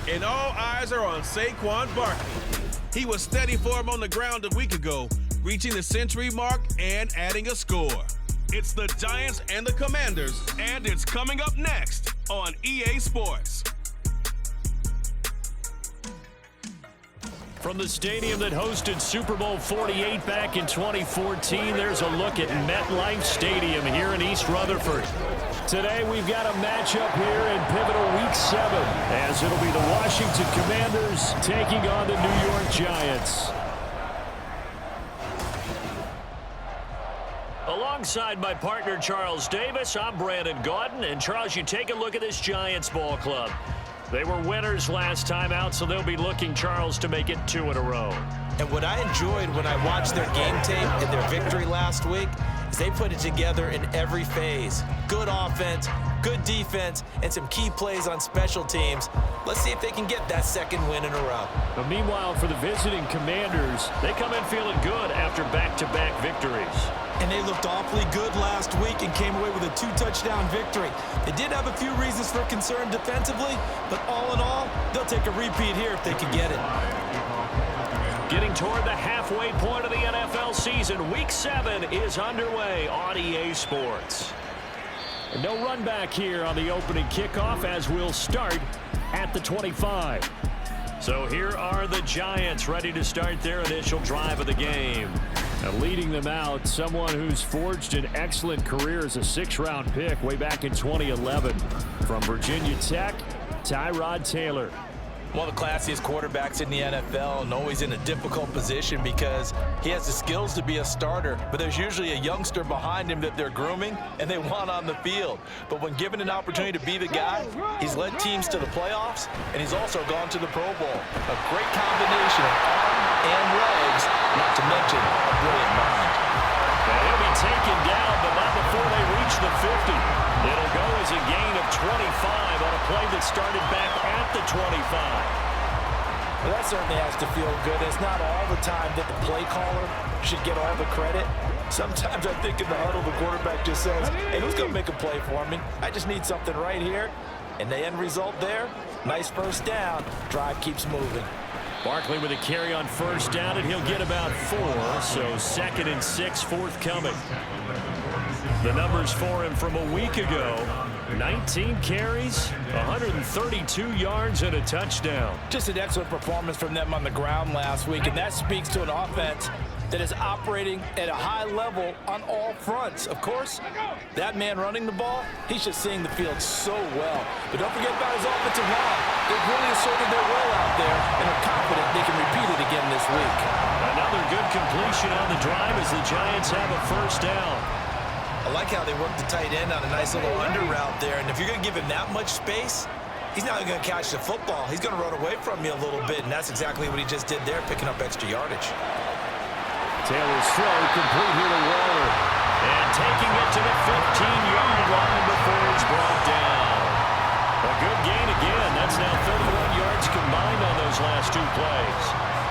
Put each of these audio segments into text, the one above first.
And all eyes are on Saquon Barkley. He was steady for him on the ground a week ago, reaching the century mark and adding a score. It's the Giants and the Commanders, and it's coming up next on EA Sports. From the stadium that hosted Super Bowl 48 back in 2014, there's a look at MetLife Stadium here in East Rutherford. Today we've got a matchup here in pivotal Week 7, as it'll be the Washington Commanders taking on the New York Giants. Alongside my partner Charles Davis, I'm Brandon Gaudin. And Charles, you take a look at this Giants ball club. They were winners last time out, so they'll be looking, Charles, to make it 2 in a row. And what I enjoyed when I watched their game tape and their victory last week is they put it together in every phase. Good offense, good defense, and some key plays on special teams. Let's see if they can get that second win in a row. But meanwhile, for the visiting Commanders, they come in feeling good after back-to-back victories. And they looked awfully good last week and came away with a 2-touchdown victory. They did have a few reasons for concern defensively, but all in all, they'll take a repeat here if they can get it. Getting toward the halfway point of the NFL season, Week 7 is underway on EA Sports. And no run back here on the opening kickoff, as we'll start at the 25. So here are the Giants ready to start their initial drive of the game. Now leading them out, someone who's forged an excellent career as a 6th-round pick way back in 2011 from Virginia Tech, Tyrod Taylor. One of the classiest quarterbacks in the NFL, and always in a difficult position because he has the skills to be a starter, but there's usually a youngster behind him that they're grooming and they want on the field. But when given an opportunity to be the guy, he's led teams to the playoffs, and he's also gone to the Pro Bowl. A great combination of arm and legs, not to mention a brilliant mind. And he'll be taken down, but not before they reach the 50. It'll go as a gain of 25 on a play that started back at the 25. Well, that certainly has to feel good. It's not all the time that the play caller should get all the credit. Sometimes I think in the huddle, the quarterback just says, hey, who's going to make a play for me? I just need something right here. And the end result there, nice first down. Drive keeps moving. Barkley with a carry on first down, and he'll get about 4. So 2nd and 6 forthcoming. The numbers for him from a week ago: 19 carries, 132 yards, and a touchdown. Just an excellent performance from them on the ground last week, and that speaks to an offense that is operating at a high level on all fronts. Of course, that man running the ball, he's just seeing the field so well. But don't forget about his offensive line. They've really asserted their will out there and are confident they can repeat it again this week. Another good completion on the drive as the Giants have a first down. I like how they work the tight end on a nice little under route there. And if you're going to give him that much space, he's not going to catch the football. He's going to run away from you a little bit, and that's exactly what he just did there, picking up extra yardage. Taylor's throw complete here to Waller. And taking it to the 15-yard line before it's brought down. A good gain again. That's now 31 yards combined on those last 2 plays.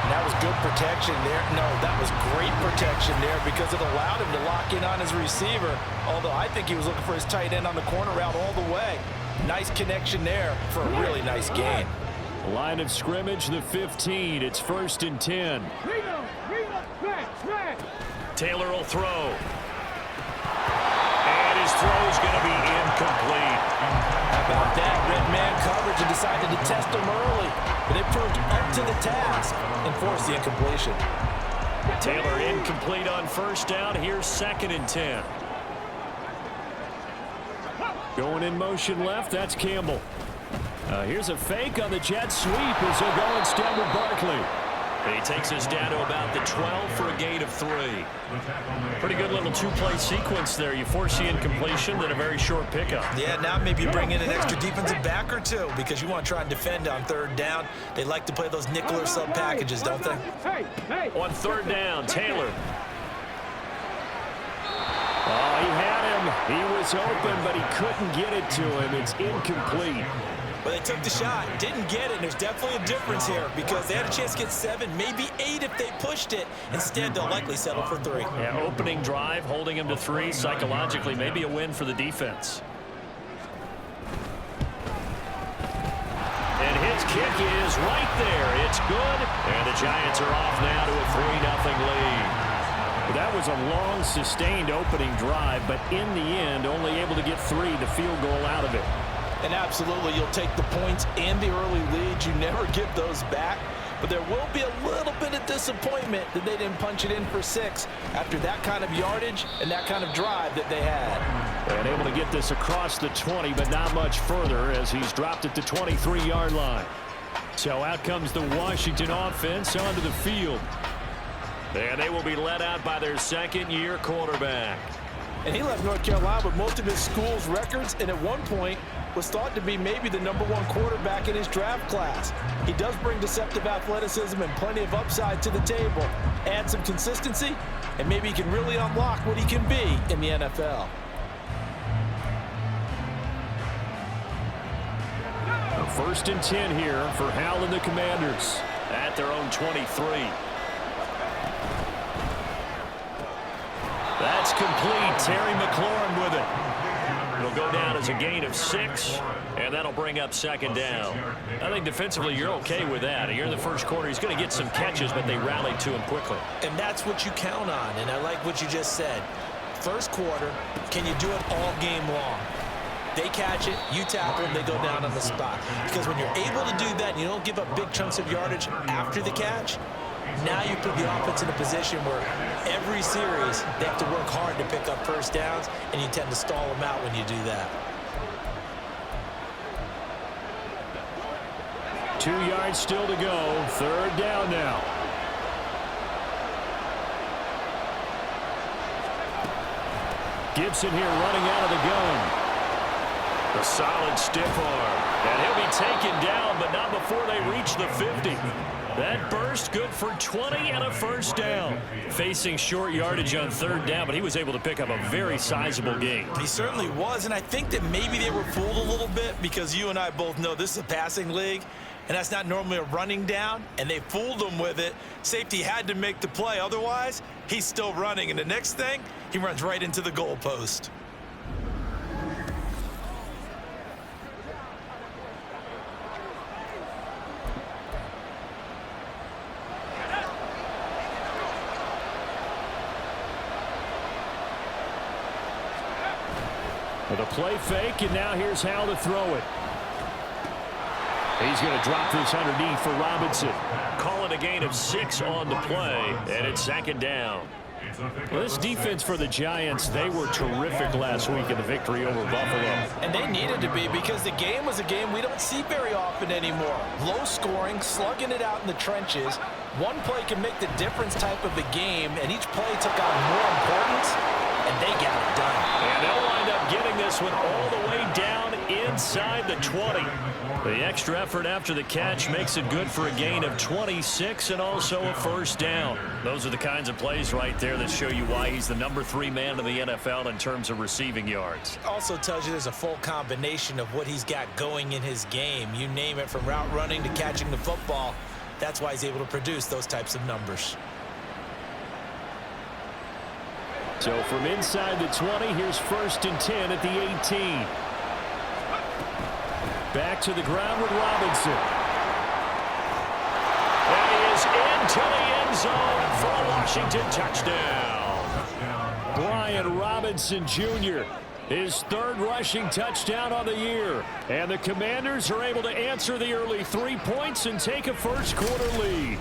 And that was good protection there. No, that was great protection there because it allowed him to lock in on his receiver. Although I think he was looking for his tight end on the corner route all the way. Nice connection there for a really nice gain. Line of scrimmage, the 15. It's 1st and 10. Taylor will throw. And his throw is going to be incomplete. How about that? Red man coverage and decided to test him early. But they proved up to the task and forced the incompletion. Taylor incomplete on first down. Here's 2nd and 10. Going in motion left, that's Campbell. Here's a fake on the jet sweep as he'll go instead with Barkley. He takes us down to about the 12 for a gain of 3. Pretty good little 2-play sequence there. You force the incompletion, then a very short pickup. Yeah, now maybe you bring in an extra defensive back or 2 because you want to try and defend on 3rd down. They like to play those nickel or sub packages, don't they? On 3rd down, Taylor. Oh, he had him. He was open, but he couldn't get it to him. It's incomplete. But they took the shot, didn't get it, and there's definitely a difference here because they had a chance to get 7, maybe 8 if they pushed it. Instead, they'll likely settle for 3. Yeah, opening drive, holding him to 3, psychologically, maybe a win for the defense. And hit Giants' kick is right there. It's good, and the Giants are off now to a 3-0 lead. That was a long, sustained opening drive, but in the end, only able to get 3, the field goal out of it. And absolutely, you'll take the points and the early lead. You never get those back. But there will be a little bit of disappointment that they didn't punch it in for 6 after that kind of yardage and that kind of drive that they had. And able to get this across the 20, but not much further as he's dropped it to 23-yard line. So out comes the Washington offense onto the field. And they will be led out by their second-year quarterback. And he left North Carolina with most of his school's records, and at one point was thought to be maybe the #1 quarterback in his draft class. He does bring deceptive athleticism and plenty of upside to the table. Add some consistency, and maybe he can really unlock what he can be in the NFL. First and 10 here for Hal and the Commanders at their own 23. That's complete. Terry McLaurin with it. It'll go down as a gain of 6, and that'll bring up second down. I think defensively you're okay with that. Here in the first quarter, he's going to get some catches, but they rallied to him quickly. And that's what you count on, and I like what you just said. First quarter, can you do it all game long? They catch it, you tackle them, they go down on the spot. Because when you're able to do that and you don't give up big chunks of yardage after the catch, now you put the offense in a position where every series they have to work hard to pick up first downs, and you tend to stall them out when you do that. 2 yards still to go. Third down now. Gibson here running out of the gun. A solid stiff arm. And he'll be taken down, but not before they reach the 50. That burst good for 20 and a first down. Facing short yardage on third down, but he was able to pick up a very sizable gain. He certainly was, and I think that maybe they were fooled a little bit because you and I both know this is a passing league, and that's not normally a running down, and they fooled him with it. Safety had to make the play. Otherwise, he's still running, and the next thing, he runs right into the goalpost. With a play fake, and now here's how to throw it. He's going to drop this underneath for Robinson. Call it a gain of 6 on the play, and it's second down. Well, this defense for the Giants, they were terrific last week in the victory over Buffalo. And they needed to be because the game was a game we don't see very often anymore. Low scoring, slugging it out in the trenches. One play can make the difference type of the game, and each play took on more importance, and they got it done. And they'll wind up getting this one all the way down inside the 20. The extra effort after the catch makes it good for a gain of 26 and also a first down. Those are the kinds of plays right there that show you why he's the #3 man in the NFL in terms of receiving yards. Also tells you there's a full combination of what he's got going in his game. You name it, from route running to catching the football. That's why he's able to produce those types of numbers. So from inside the 20, here's first and 10 at the 18. Back to the ground with Robinson. And he is into the end zone for a Washington touchdown. Brian Robinson Jr., his third rushing touchdown on the year. And the Commanders are able to answer the early 3 points and take a first quarter lead.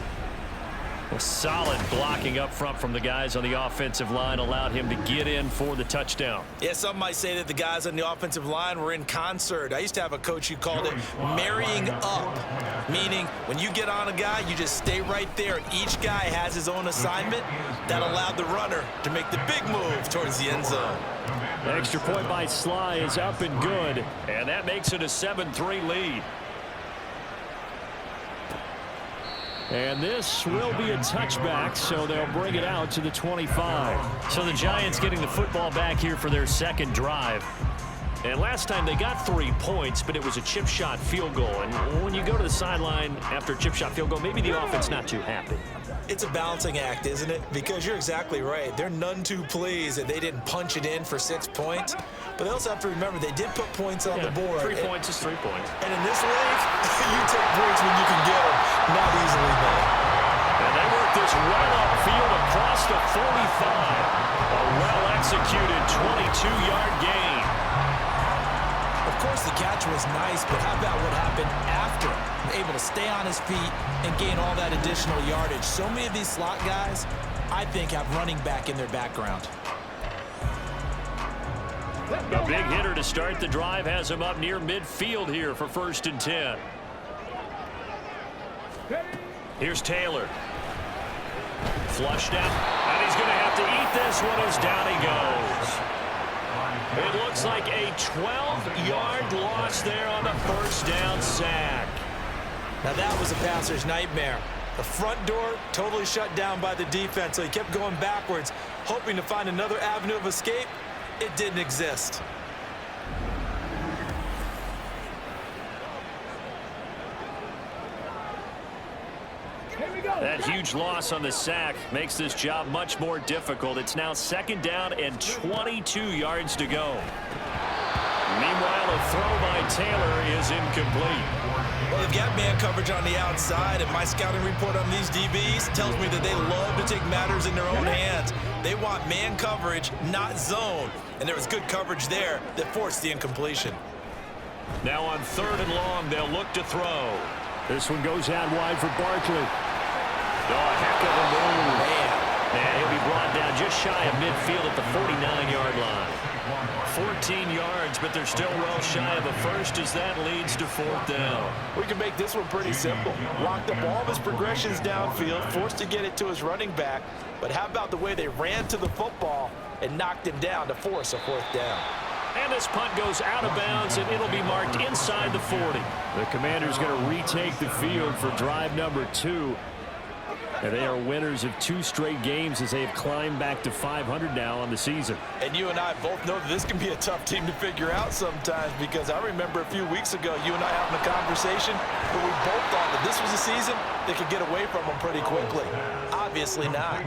A solid blocking up front from the guys on the offensive line allowed him to get in for the touchdown. Yeah, some might say that the guys on the offensive line were in concert. I used to have a coach who called it marrying up, meaning when you get on a guy, you just stay right there. Each guy has his own assignment. That allowed the runner to make the big move towards the end zone. The extra point by Sly is up and good, and that makes it a 7-3 lead. And this will be a touchback, so they'll bring it out to the 25. So the Giants getting the football back here for their second drive. And last time they got 3 points, but it was a chip shot field goal. And when you go to the sideline after a chip shot field goal, maybe the offense not too happy. It's a balancing act, isn't it? Because you're exactly right. They're none too pleased that they didn't punch it in for 6 points. But they also have to remember they did put points on the board. 3 points is 3 points. And in this league, you take 3 goes right upfield across the 45. A well-executed 22-yard gain. Of course, the catch was nice, but how about what happened after? Able to stay on his feet and gain all that additional yardage. So many of these slot guys, I think, have running back in their background. A big hitter to start the drive has him up near midfield here for 1st and 10. Here's Taylor. Flushed out, and he's going to have to eat this one as down he goes. It looks like a 12-yard loss there on the 1st down sack. Now that was a passer's nightmare. The front door totally shut down by the defense, so he kept going backwards, hoping to find another avenue of escape. It didn't exist. That huge loss on the sack makes this job much more difficult. It's now 2nd down and 22 yards to go. Meanwhile, a throw by Taylor is incomplete. Well, they've got man coverage on the outside, and my scouting report on these DBs tells me that they love to take matters in their own hands. They want man coverage, not zone. And there was good coverage there that forced the incompletion. Now on 3rd and long, they'll look to throw. This one goes out wide for Barkley. Oh, a heck of a move. Man, he'll be brought down just shy of midfield at the 49-yard line. 14 yards, but they're still well shy of a first as that leads to 4th down. We can make this one pretty simple. Locked up all of his progressions downfield, forced to get it to his running back. But how about the way they ran to the football and knocked him down to force a 4th down? And this punt goes out of bounds, and it'll be marked inside the 40. The Commanders going to retake the field for drive number 2. And they are winners of 2 straight games as they have climbed back to 500 now on the season. And you and I both know that this can be a tough team to figure out sometimes, because I remember a few weeks ago you and I having a conversation where we both thought that this was a season that could get away from them pretty quickly. Obviously not.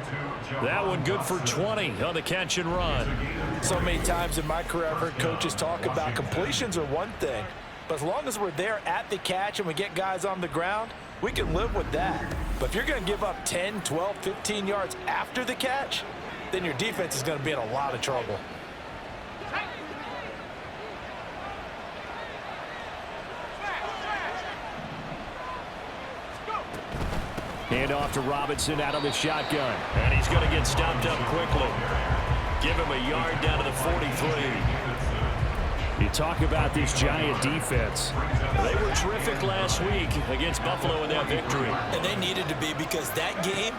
That one good for 20 on the catch and run. So many times in my career I've heard coaches talk about completions are one thing, but as long as we're there at the catch and we get guys on the ground, we can live with that. But if you're going to give up 10, 12, 15 yards after the catch, then your defense is going to be in a lot of trouble. Hand off to Robinson out of the shotgun. And he's going to get stopped up quickly. Give him a yard down to the 43. You talk about this Giant defense. They were terrific last week against Buffalo in that victory. And they needed to be, because that game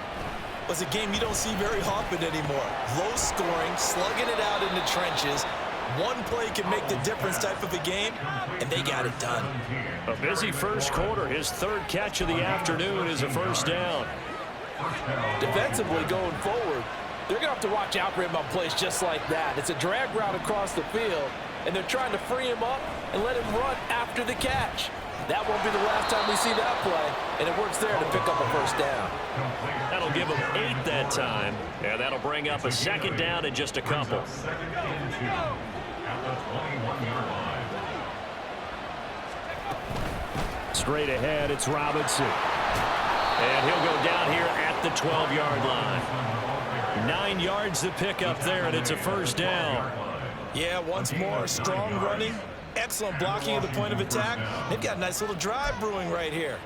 was a game you don't see very often anymore. Low scoring, slugging it out in the trenches. One play can make the difference type of a game, and they got it done. A busy first quarter. His 3rd catch of the afternoon is a 1st down. Defensively going forward, they're going to have to watch out for him on plays just like that. It's a drag route across the field, and they're trying to free him up and let him run after the catch. That won't be the last time we see that play, and it works there to pick up a 1st down. That'll give him 8 that time, and that'll bring up a 2nd down in just a couple. Straight ahead, it's Robinson. And he'll go down here at the 12-yard line. 9 yards to pick up there, and it's a 1st down. Yeah, once more, strong running, excellent blocking at the point of attack. They've got a nice little drive brewing right here.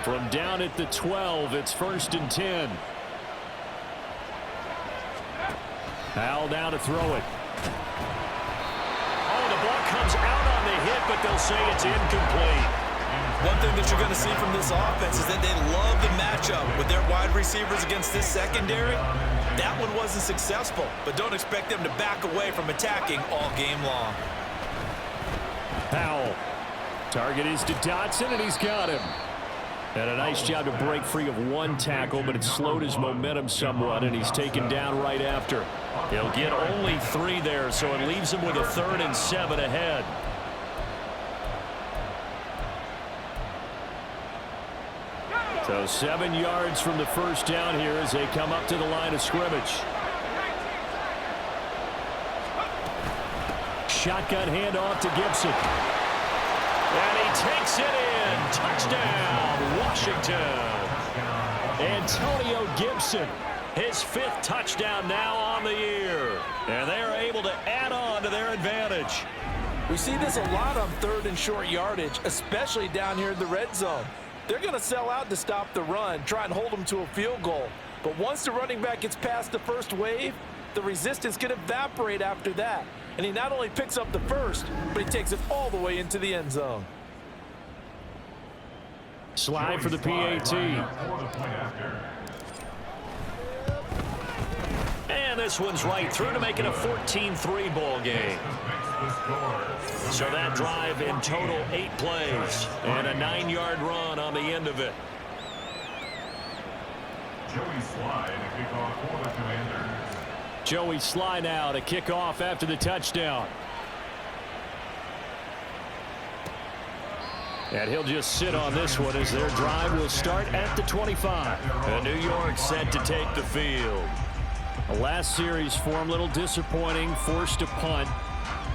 From down at the 12, it's 1st and 10. Hal down to throw it. Oh, the ball comes out on the hit, but they'll say it's incomplete. One thing that you're going to see from this offense is that they love the matchup with their wide receivers against this secondary. That one wasn't successful, but don't expect them to back away from attacking all game long. Powell. Target is to Dotson, and he's got him. And a nice job to break free of one tackle, but it slowed his momentum somewhat, and he's taken down right after. He'll get only 3 there, so it leaves him with a 3rd and 7 ahead. So 7 yards from the 1st down here as they come up to the line of scrimmage. Shotgun handoff to Gibson. And he takes it in. Touchdown, Washington. Antonio Gibson, his 5th touchdown now on the year. And they're able to add on to their advantage. We see this a lot on 3rd and short yardage, especially down here in the red zone. They're going to sell out to stop the run, try and hold them to a field goal. But once the running back gets past the first wave, the resistance can evaporate after that. And he not only picks up the first, but he takes it all the way into the end zone. Slide for the PAT. And this one's right through to make it a 14-3 ball game. So that drive in total 8 plays and a 9-yard run on the end of it. Joey Sly now to kick off after the touchdown. And he'll just sit on this one as their drive will start at the 25. And New York set to take the field. The last series for him, a little disappointing, forced to punt.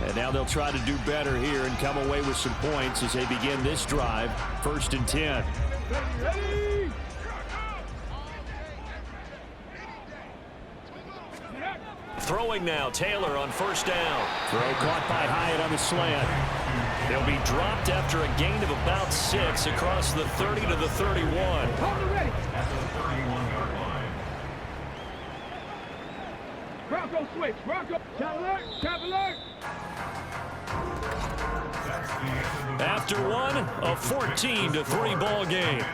And now they'll try to do better here and come away with some points as they begin this drive, 1st and 10. Ready. Throwing now, Taylor on 1st down. Throw caught by Hyatt on the slant. They'll be dropped after a gain of about 6 across the 30 to the 31. Ready. Bronco switch. Bronco. Cap alert. After one, a 14-3 ball game.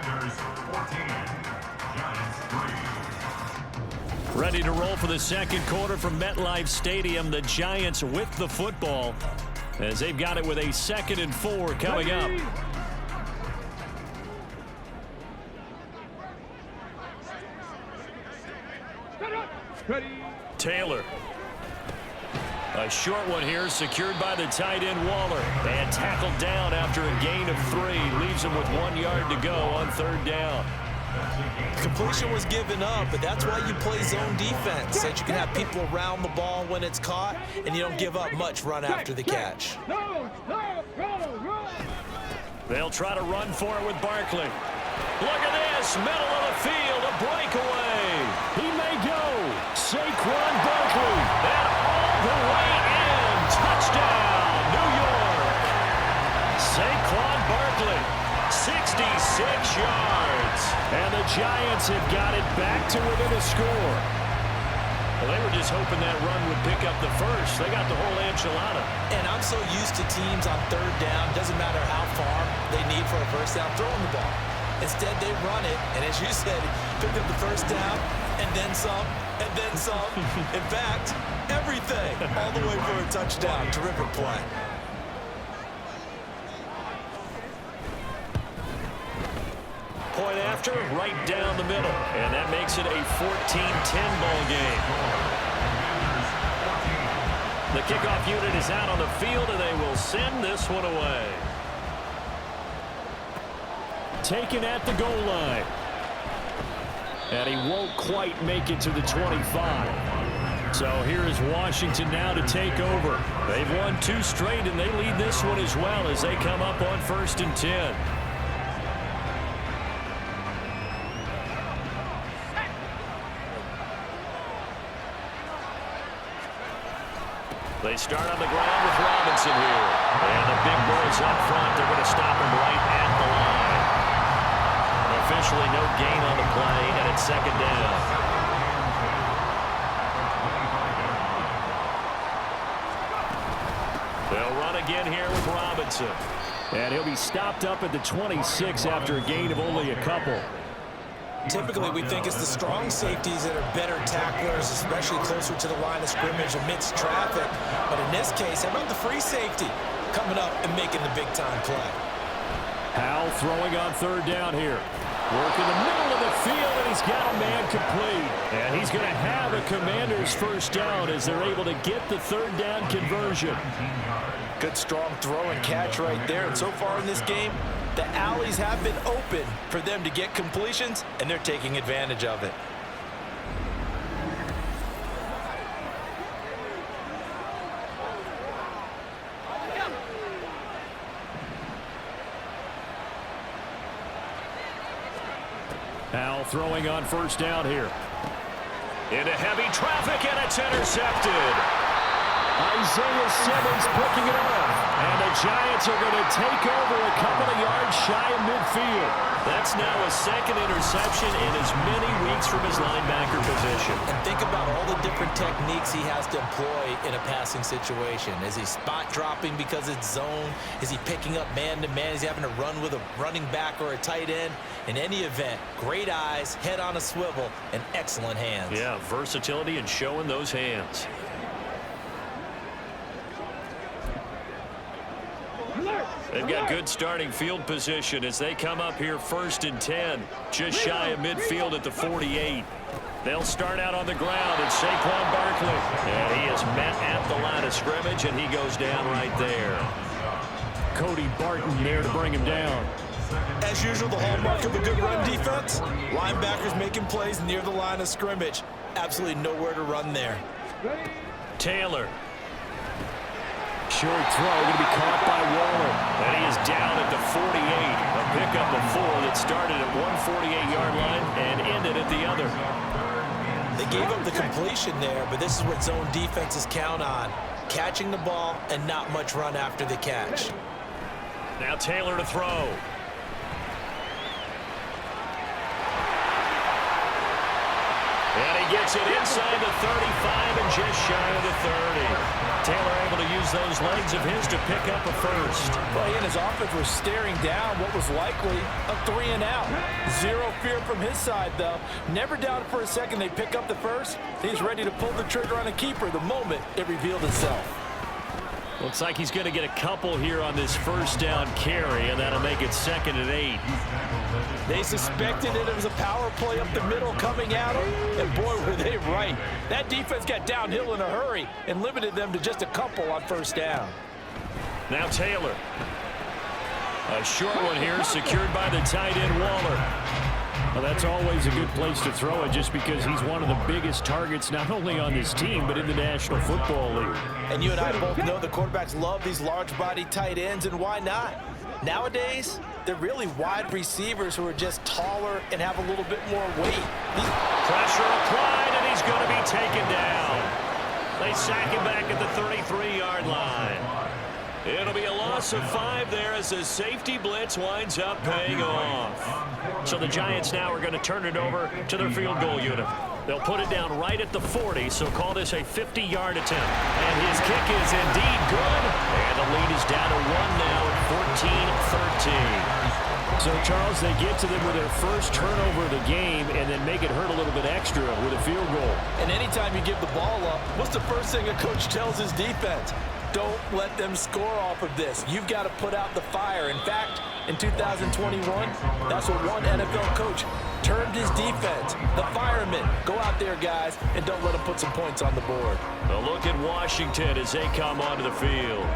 Ready to roll for the 2nd quarter from MetLife Stadium. The Giants with the football as they've got it with a 2nd and 4 coming up. Ready. Taylor. A short one here, secured by the tight end Waller. And tackled down after a gain of 3. Leaves him with 1 yard to go on 3rd down. Completion was given up, but that's why you play zone defense, so that you can have people around the ball when it's caught, and you don't give up much run after the catch. They'll try to run for it with Barkley. Look at this, middle of the field, a breakaway. He may go. Saquon Barkley. And all the way in. Touchdown, New York. Saquon Barkley, 66 yards. And the Giants have got it back to within a score. Well, they were just hoping that run would pick up the first. They got the whole enchilada. And I'm so used to teams on 3rd down, doesn't matter how far they need for a first down, throwing the ball. Instead, they run it, and as you said, pick up the first down, and then some, and then some. In fact, everything, all the way for a touchdown. Terrific play. Point after, right down the middle. And that makes it a 14-10 ball game. The kickoff unit is out on the field, and they will send this one away. Taken at the goal line. And he won't quite make it to the 25. So here is Washington now to take over. They've won 2 straight, and they lead this one as well as they come up on 1st and 10. They start on the ground with Robinson here. And the big boys up front, they're going to stop him right at the line. Officially no gain on the play, and it's 2nd down. They'll run again here with Robinson. And he'll be stopped up at the 26 after a gain of only a couple. Typically, we think it's the strong safeties that are better tacklers, especially closer to the line of scrimmage amidst traffic. But in this case, how about the free safety coming up and making the big-time play? Howell throwing on 3rd down here. Working the middle of the field, and he's got a man complete. And he's going to have a Commanders 1st down as they're able to get the 3rd down conversion. Good, strong throw and catch right there. And so far in this game, the alleys have been open for them to get completions, and they're taking advantage of it. Now throwing on first down here. Into heavy traffic, and it's intercepted. Isaiah Simmons picking it up. And the Giants are going to take over a couple of yards shy of midfield. That's now a second interception in as many weeks from his linebacker position. And think about all the different techniques he has to employ in a passing situation. Is he spot dropping because it's zone? Is he picking up man-to-man? Is he having to run with a running back or a tight end? In any event, great eyes, head on a swivel, and excellent hands. Yeah, versatility and showing those hands. They've got good starting field position as they come up here 1st and 10, just shy of midfield at the 48. They'll start out on the ground. It's Saquon Barkley. And he is met at the line of scrimmage, and he goes down right there. Cody Barton there to bring him down. As usual, the hallmark of a good run defense, linebackers making plays near the line of scrimmage. Absolutely nowhere to run there. Taylor. Short throw going to be caught by Waller. And he is down at the 48. A pickup of 4 that started at 148-yard line and ended at the other. They gave up the completion there, but this is what zone defenses count on. Catching the ball and not much run after the catch. Now Taylor to throw. And he gets it inside the 35 and just shy of the 30. Taylor able to use those legs of his to pick up a first. Well, he and his offense were staring down what was likely a 3-and-out. Zero fear from his side, though. Never doubted for a second they pick up the first. He's ready to pull the trigger on a keeper the moment it revealed itself. Looks like he's going to get a couple here on this first down carry, and that'll make it 2nd and 8. They suspected it was a power play up the middle coming at them, and boy, were they right. That defense got downhill in a hurry and limited them to just a couple on first down. Now Taylor. A short one here secured by the tight end Waller. Well, that's always a good place to throw it just because he's one of the biggest targets not only on this team but in the National Football League. And you and I both know the quarterbacks love these large-bodied tight ends, and why not? Nowadays, they're really wide receivers who are just taller and have a little bit more weight. Pressure applied, and he's going to be taken down. They sack him back at the 33-yard line. It'll be a loss of 5 there as the safety blitz winds up paying off. So the Giants now are going to turn it over to their field goal unit. They'll put it down right at the 40, so call this a 50-yard attempt. And his kick is indeed good. And the lead is down to 1 now at 14-13. So, Charles, they get to them with their first turnover of the game and then make it hurt a little bit extra with a field goal. And anytime you give the ball up, what's the first thing a coach tells his defense? Don't let them score off of this. You've got to put out the fire. In fact, in 2021, that's what one NFL coach termed his defense. The firemen. Go out there, guys, and don't let them put some points on the board. A look at Washington as they come onto the field.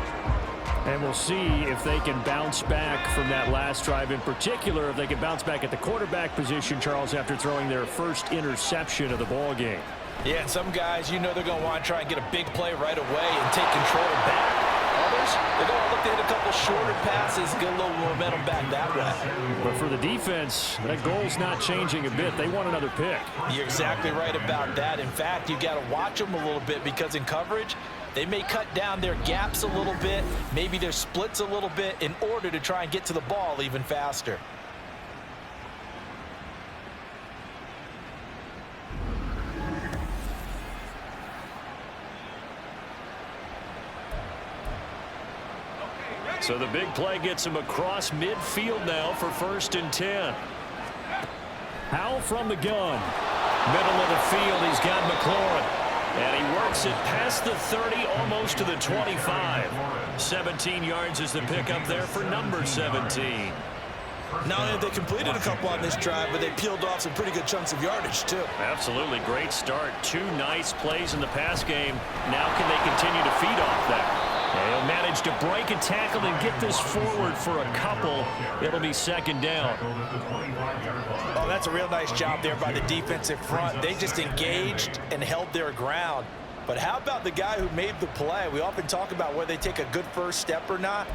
And we'll see if they can bounce back from that last drive, in particular, if they can bounce back at the quarterback position, Charles, after throwing their first interception of the ball game. Yeah, and some guys, you know they're going to want to try and get a big play right away and take control back. Others, they're going to look to hit a couple shorter passes, get a little momentum back that way. But for the defense, that goal's not changing a bit. They want another pick. You're exactly right about that. In fact, you got to watch them a little bit because in coverage, they may cut down their gaps a little bit, maybe their splits a little bit in order to try and get to the ball even faster. So the big play gets him across midfield now for 1st and 10. Howell from the gun. Middle of the field, he's got McLaurin. And he works it past the 30, almost to the 25. 17 yards is the pickup there for number 17. Not only have they completed a couple on this drive, but they peeled off some pretty good chunks of yardage, too. Absolutely. Great start. 2 nice plays in the pass game. Now can they continue to feed off that? They'll manage to break a tackle and get this forward for a couple. It'll be 2nd down. Oh, that's a real nice job there by the defensive front. They just engaged and held their ground. But how about the guy who made the play? We often talk about whether they take a good first step or not.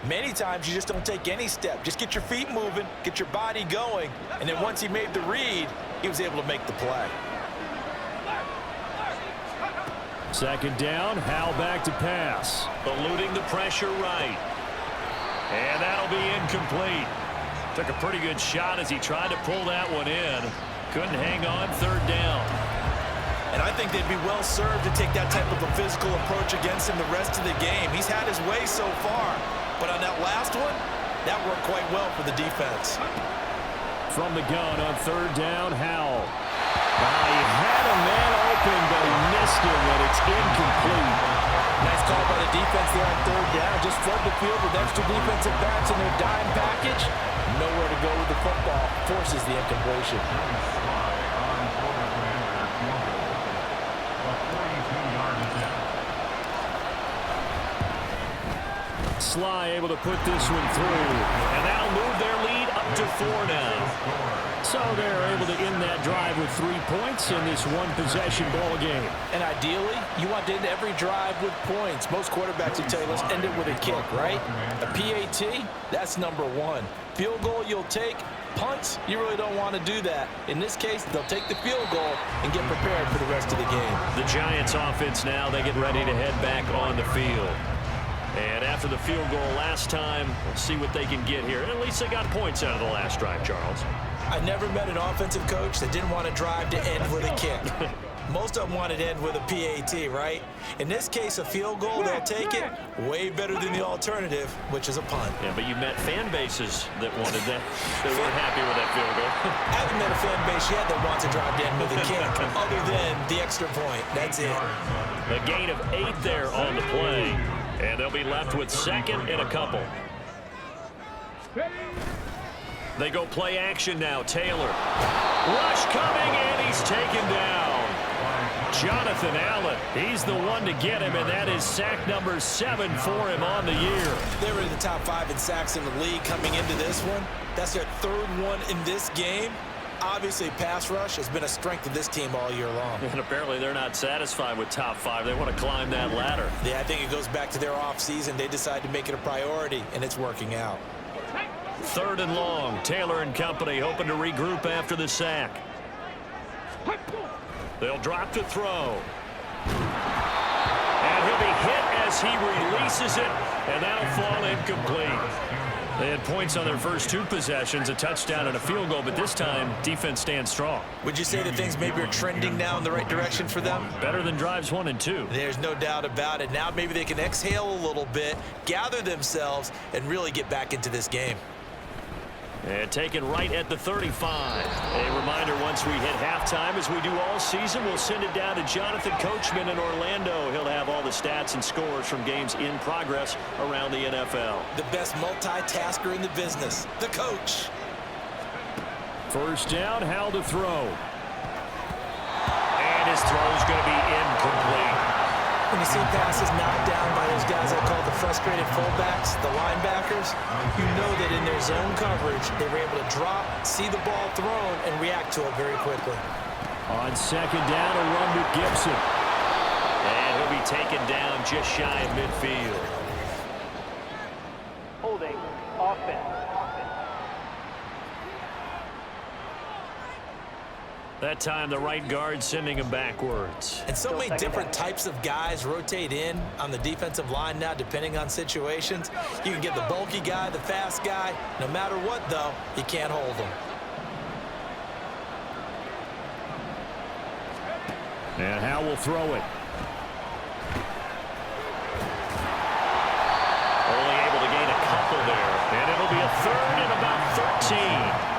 Many times you just don't take any step. Just get your feet moving, get your body going, and then once he made the read, he was able to make the play. Second down, Howell back to pass. Eluding the pressure right. And that'll be incomplete. Took a pretty good shot as he tried to pull that one in. Couldn't hang on, third down. And I think they'd be well served to take that type of a physical approach against him the rest of the game. He's had his way so far, but on that last one, that worked quite well for the defense. From the gun on third down, Howell. He had a man open, but he missed him, and it's incomplete. Nice call by the defense there on third down. Just flood the field with extra defensive backs in their dime package. Nowhere to go with the football. Forces the incompletion. Sly able to put this one through, and that'll move their lead up to 4 now. So they're able to end that drive with 3 points in this one-possession ball game. And ideally, you want to end every drive with points. Most quarterbacks will tell you, let's end it with a kick, right? A PAT, that's number 1. Field goal you'll take. Punts, you really don't want to do that. In this case, they'll take the field goal and get prepared for the rest of the game. The Giants offense now, they get ready to head back on the field. And after the field goal last time, we'll see what they can get here. At least they got points out of the last drive, Charles. I never met an offensive coach that didn't want to drive to end with a kick. Most of them wanted to end with a PAT, right? In this case, a field goal, they'll take it. Way better than the alternative, which is a punt. Yeah, but you met fan bases that wanted that. They weren't happy with that field goal. I haven't met a fan base yet that wants to drive to end with a kick, other than the extra point. That's it. A gain of 8 there on the play. And they'll be left with second and a couple. They go play action now. Taylor. Rush coming, and he's taken down. Jonathan Allen, he's the one to get him, and that is sack number 7 for him on the year. They were in the top 5 in sacks in the league coming into this one. That's their 3rd one in this game. Obviously, pass rush has been a strength of this team all year long. And apparently they're not satisfied with top 5. They want to climb that ladder. Yeah, I think it goes back to their offseason. They decided to make it a priority, and it's working out. 3rd and long. Taylor and company hoping to regroup after the sack. They'll drop to throw. And he'll be hit as he releases it, and that'll fall incomplete. They had points on their first 2 possessions, a touchdown and a field goal, but this time, defense stands strong. Would you say that things maybe are trending now in the right direction for them? Better than drives 1 and 2. There's no doubt about it. Now maybe they can exhale a little bit, gather themselves, and really get back into this game. And taken right at the 35. A reminder, once we hit halftime, as we do all season, we'll send it down to Jonathan Coachman in Orlando. He'll have all the stats and scores from games in progress around the NFL. The best multitasker in the business, the coach. First down, Howell to throw. And his throw's going to be incomplete. When you see passes knocked down by those guys I call the frustrated fullbacks, the linebackers, you know that in their zone coverage, they were able to drop, see the ball thrown, and react to it very quickly. On second down, a run to Gibson. And he'll be taken down just shy of midfield. Holding offense. That time, the right guard sending him backwards. And so many different types of guys rotate in on the defensive line now, depending on situations. You can get the bulky guy, the fast guy. No matter what, though, you can't hold them. And Howell will throw it. Only able to gain a couple there. And it'll be a 3rd and about 13.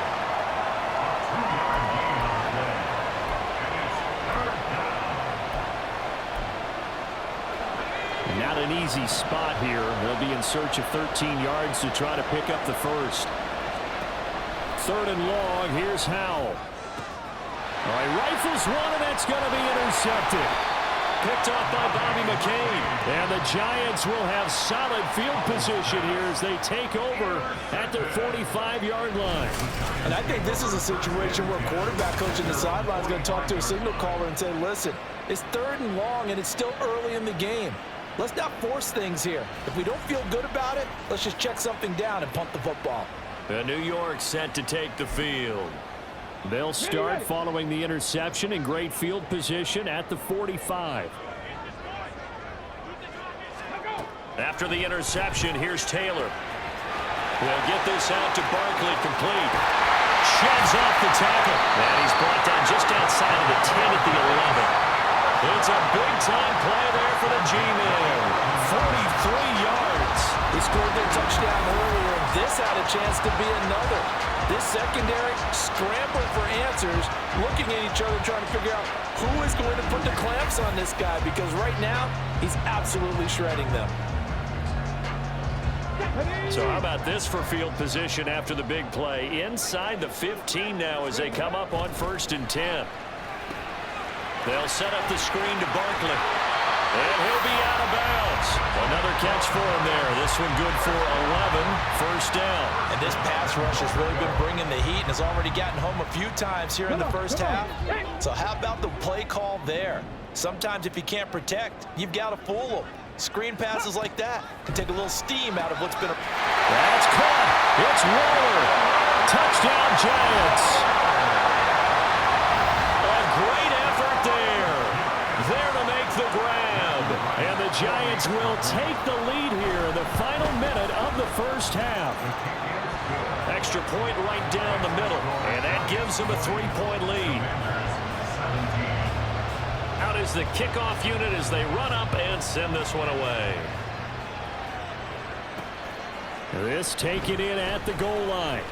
Not an easy spot here. They'll be in search of 13 yards to try to pick up the first. 3rd and long. Here's Howell. All right, rifles one, and that's going to be intercepted. Picked off by Bobby McCain. And the Giants will have solid field position here as they take over at their 45-yard line. And I think this is a situation where quarterback coach in the sideline is going to talk to a signal caller and say, listen, it's 3rd and long, and it's still early in the game. Let's not force things here. If we don't feel good about it, let's just check something down and punt the football. And New York set to take the field. They'll start following the interception in great field position at the 45. After the interception, here's Taylor. We'll get this out to Barkley, complete. Sheds off the tackle. And he's brought down just outside of the 10 at the 11. It's a big-time play there for the G-Men. 43 yards. He scored their touchdown earlier, and this had a chance to be another. This secondary scrambling for answers, looking at each other, trying to figure out who is going to put the clamps on this guy, because right now, he's absolutely shredding them. So how about this for field position after the big play? Inside the 15 now as they come up on 1st and 10. They'll set up the screen to Barkley. And he'll be out of bounds. Another catch for him there. This one good for 11. 1st down. And this pass rush has really been bringing the heat and has already gotten home a few times here in the first half. So how about the play call there? Sometimes if you can't protect, you've got to fool them. Screen passes like that can take a little steam out of what's been a... That's caught. It's Waller. Touchdown, Giants. A great effort there. There to make the grab. And the Giants will take the lead here in the final minute of the first half. Extra point right down the middle. And that gives them a 3-point lead. Out is the kickoff unit as they run up and send this one away. This taken in at the goal line.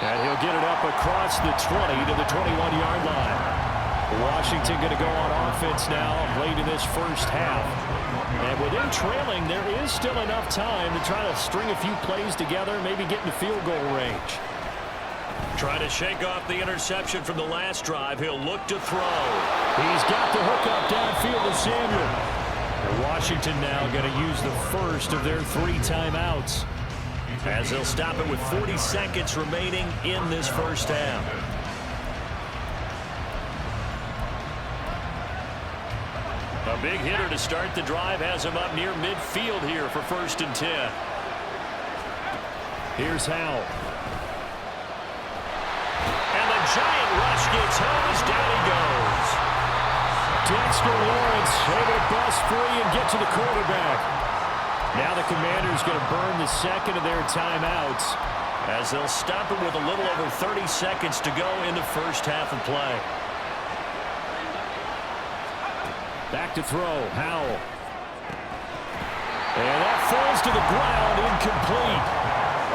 And he'll get it up across the 20 to the 21-yard line. Washington going to go on offense now late in this first half. And with them trailing, there is still enough time to try to string a few plays together, maybe get in the field goal range. Trying to shake off the interception from the last drive. He'll look to throw. He's got the hook up downfield to Samuel. And Washington now going to use the first of their 3 timeouts, as they'll stop it with 40 seconds remaining in this first half. A big hitter to start the drive has him up near midfield here for 1st and 10. Here's Howell. Giant rush gets home as down he goes. Dexter Lawrence able to bust free and get to the quarterback. Now the Commanders going to burn the second of their timeouts, as they'll stop it with a little over 30 seconds to go in the first half of play. Back to throw, Howell. And that falls to the ground, incomplete.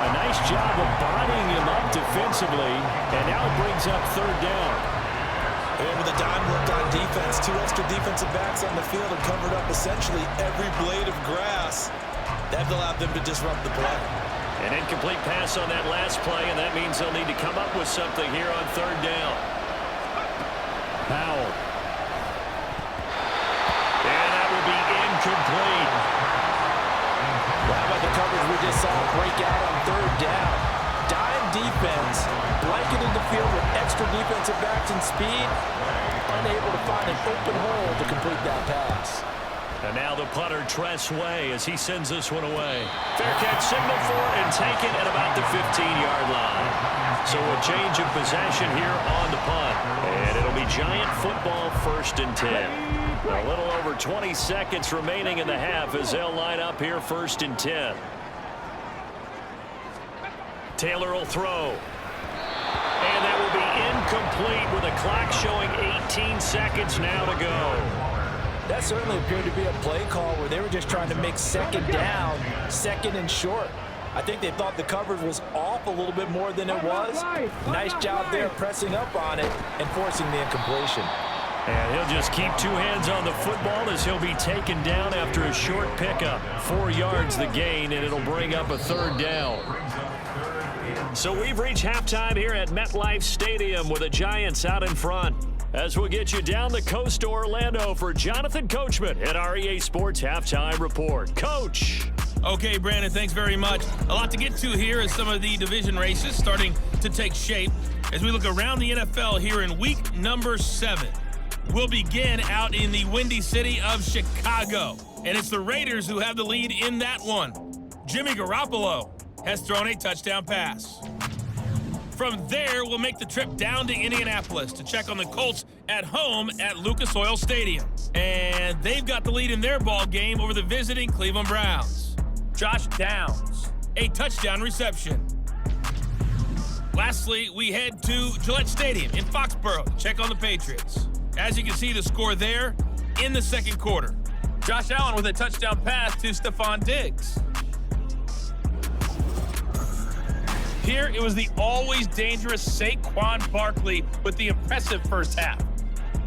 A nice job of bodying him up defensively, and now it brings up 3rd down. And with a dime look on defense, 2 extra defensive backs on the field and covered up essentially every blade of grass. That allowed them to disrupt the play. An incomplete pass on that last play, and that means they'll need to come up with something here on 3rd down. Powell. And that will be incomplete. How about the coverage we just saw break out on 3rd down? Dime defense, blanketed the field with extra defensive backs and speed, unable to find an open hole to complete that pass. And now the punter Tress Way as he sends this one away. Fair catch signal for and taken at about the 15-yard line. So a change of possession here on the punt. And it'll be Giant football 1st and 10. A little over 20 seconds remaining in the half as they'll line up here 1st and 10. Taylor will throw. And that will be incomplete with a clock showing 18 seconds now to go. That certainly appeared to be a play call where they were just trying to make 2nd down, 2nd and short. I think they thought the coverage was off a little bit more than it was. Nice job there pressing up on it and forcing the incompletion. And he'll just keep 2 hands on the football as he'll be taken down after a short pickup. 4 yards the gain, and it'll bring up a 3rd down. So we've reached halftime here at MetLife Stadium with the Giants out in front. As we'll get you down the coast to Orlando for Jonathan Coachman at REA Sports Halftime Report. Coach. Okay, Brandon, thanks very much. A lot to get to here as some of the division races starting to take shape as we look around the NFL here in week number 7. We'll begin out in the Windy City of Chicago. and it's the Raiders who have the lead in that one. Jimmy Garoppolo has thrown a touchdown pass. From there, we'll make the trip down to Indianapolis to check on the Colts at home at Lucas Oil Stadium. And they've got the lead in their ball game over the visiting Cleveland Browns. Josh Downs, a touchdown reception. Lastly, we head to Gillette Stadium in Foxborough to check on the Patriots. As you can see, the score there in the second quarter. Josh Allen with a touchdown pass to Stephon Diggs. Here, it was the always dangerous Saquon Barkley with the impressive first half.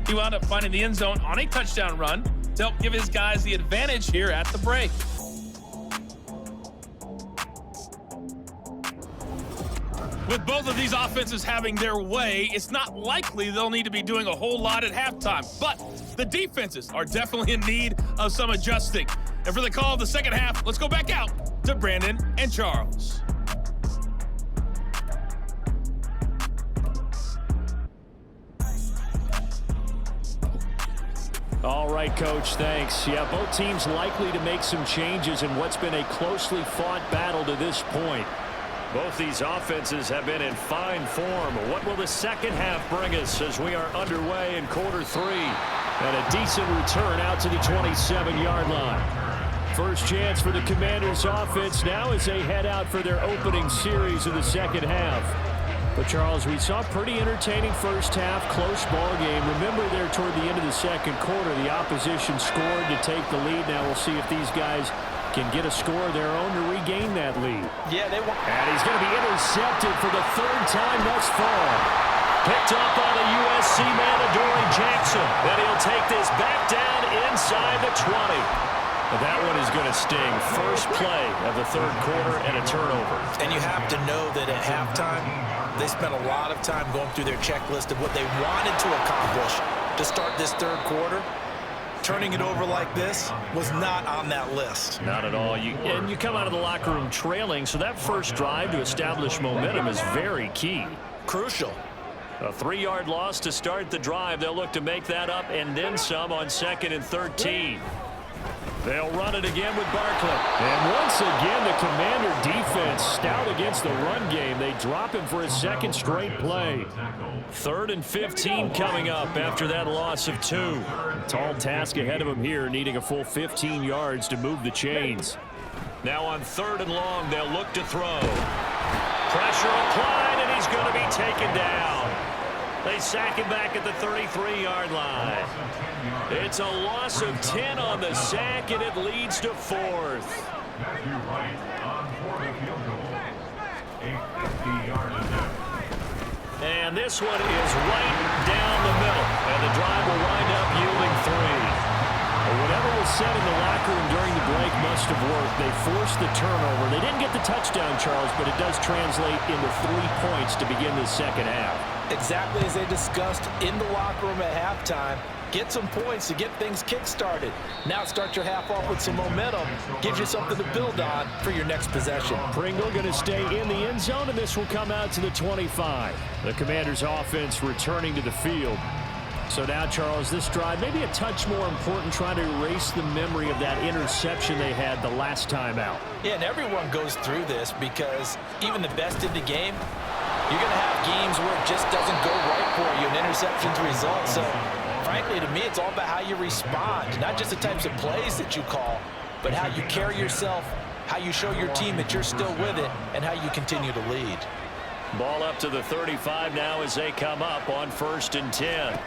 He wound up finding the end zone on a touchdown run to help give his guys the advantage here at the break. With both of these offenses having their way, it's not likely they'll need to be doing a whole lot at halftime. But the defenses are definitely in need of some adjusting. And for the call of the second half, let's go back out to Brandon and Charles. All right, Coach, thanks. Yeah, both teams likely to make some changes in what's been a closely fought battle to this point. Both these offenses have been in fine form. What will the second half bring us as we are underway in quarter three? And a decent return out to the 27-yard line. First chance for the Commanders offense now as they head out for their opening series of the second half. But, Charles, we saw a pretty entertaining first half, close ball game. Remember there toward the end of the second quarter, the opposition scored to take the lead. Now we'll see if these guys can get a score of their own to regain that lead. Yeah, they want. And he's going to be intercepted for the third time thus far. Picked up by the USC man, Adoree Jackson. Then he'll take this back down inside the 20. But that one is going to sting. First play of the third quarter and a turnover. And you have to know that at halftime, they spent a lot of time going through their checklist of what they wanted to accomplish to start this third quarter. Turning it over like this was not on that list. Not at all. And you come out of the locker room trailing, so that first drive to establish momentum is very key. Crucial. A 3-yard loss to start the drive. They'll look to make that up and then some on 2nd and 13. They'll run it again with Barkley. And once again, the Commander defense stout against the run game. They drop him for his second straight play. 3rd and 15 coming up after that loss of 2. Tall task ahead of him here, needing a full 15 yards to move the chains. Now on 3rd and long, they'll look to throw. Pressure applied, and he's going to be taken down. They sack him back at the 33-yard line. It's a loss of 10 on the sack, and it leads to 4th. And this one is right down the middle, and the drive will wind up yielding 3. Whatever was said in the locker room during the break must have worked. They forced the turnover. They didn't get the touchdown, Charles, but it does translate into 3 points to begin the second half. Exactly as they discussed in the locker room at halftime. Get some points to get things kick-started. Now start your half off with some momentum. Gives you something to build on for your next possession. Pringle going to stay in the end zone, and this will come out to the 25. The Commanders' offense returning to the field. So now, Charles, this drive maybe a touch more important, trying to erase the memory of that interception they had the last time out. Yeah, and everyone goes through this because even the best in the game, you're going to have games where it just doesn't go right for you, and interceptions result. So, frankly, to me, it's all about how you respond, not just the types of plays that you call, but how you carry yourself, how you show your team that you're still with it, and how you continue to lead. Ball up to the 35 now as they come up on 1st and 10.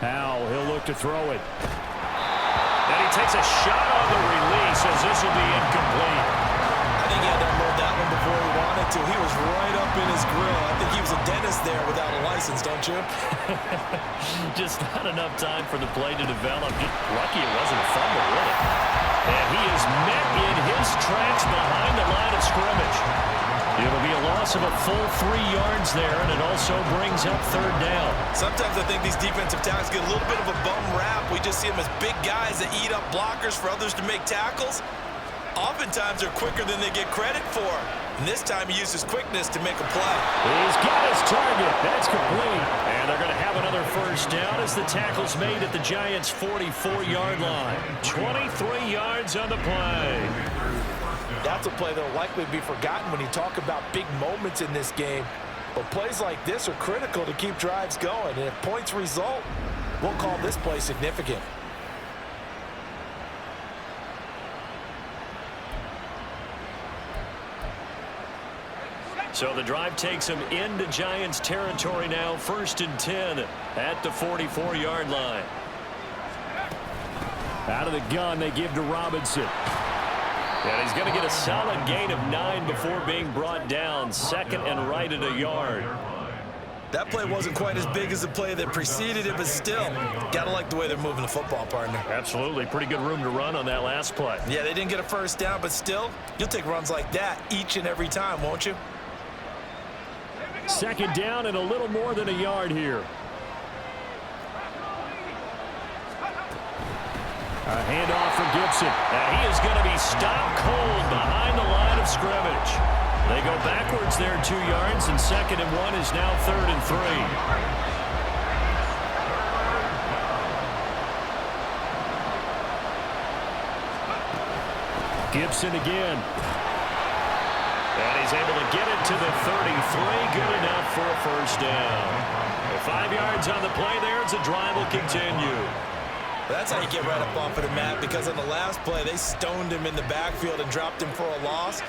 Howell, he'll look to throw it. And he takes a shot on the release as this will be incomplete. I think he had to unload that one before he wanted to. He was right up in his grill. I think he was a dentist there without a license, don't you? Just not enough time for the play to develop. Just lucky it wasn't a fumble, really. And he is met in his tracks behind the line of scrimmage. It'll be a loss of a full 3 yards there, and it also brings up 3rd down. Sometimes I think these defensive tackles get a little bit of a bum rap. We just see them as big guys that eat up blockers for others to make tackles. Oftentimes they're quicker than they get credit for. And this time he uses quickness to make a play. He's got his target. That's complete. And they're going to have another first down as the tackle's made at the Giants' 44-yard line. 23 yards on the play. That's a play that will likely be forgotten when you talk about big moments in this game. But plays like this are critical to keep drives going. And if points result, we'll call this play significant. So the drive takes him into Giants territory now. 1st and 10 at the 44-yard line. Out of the gun, they give to Robinson. And he's going to get a solid gain of 9 before being brought down. 2nd and right at a yard. That play wasn't quite as big as the play that preceded it, but still, gotta like the way they're moving the football, partner. Absolutely. Pretty good room to run on that last play. Yeah, they didn't get a first down, but still, you'll take runs like that each and every time, won't you? 2nd down and a little more than a yard here. A handoff for Gibson. And he is going to be stopped cold behind the line of scrimmage. They go backwards there 2 yards, and 2nd and 1 is now 3rd and 3. Gibson again. And he's able to get it to the 33. Good enough for a first down. 5 yards on the play there as the drive will continue. That's how you get right up off of the mat, because on the last play, they stoned him in the backfield and dropped him for a loss.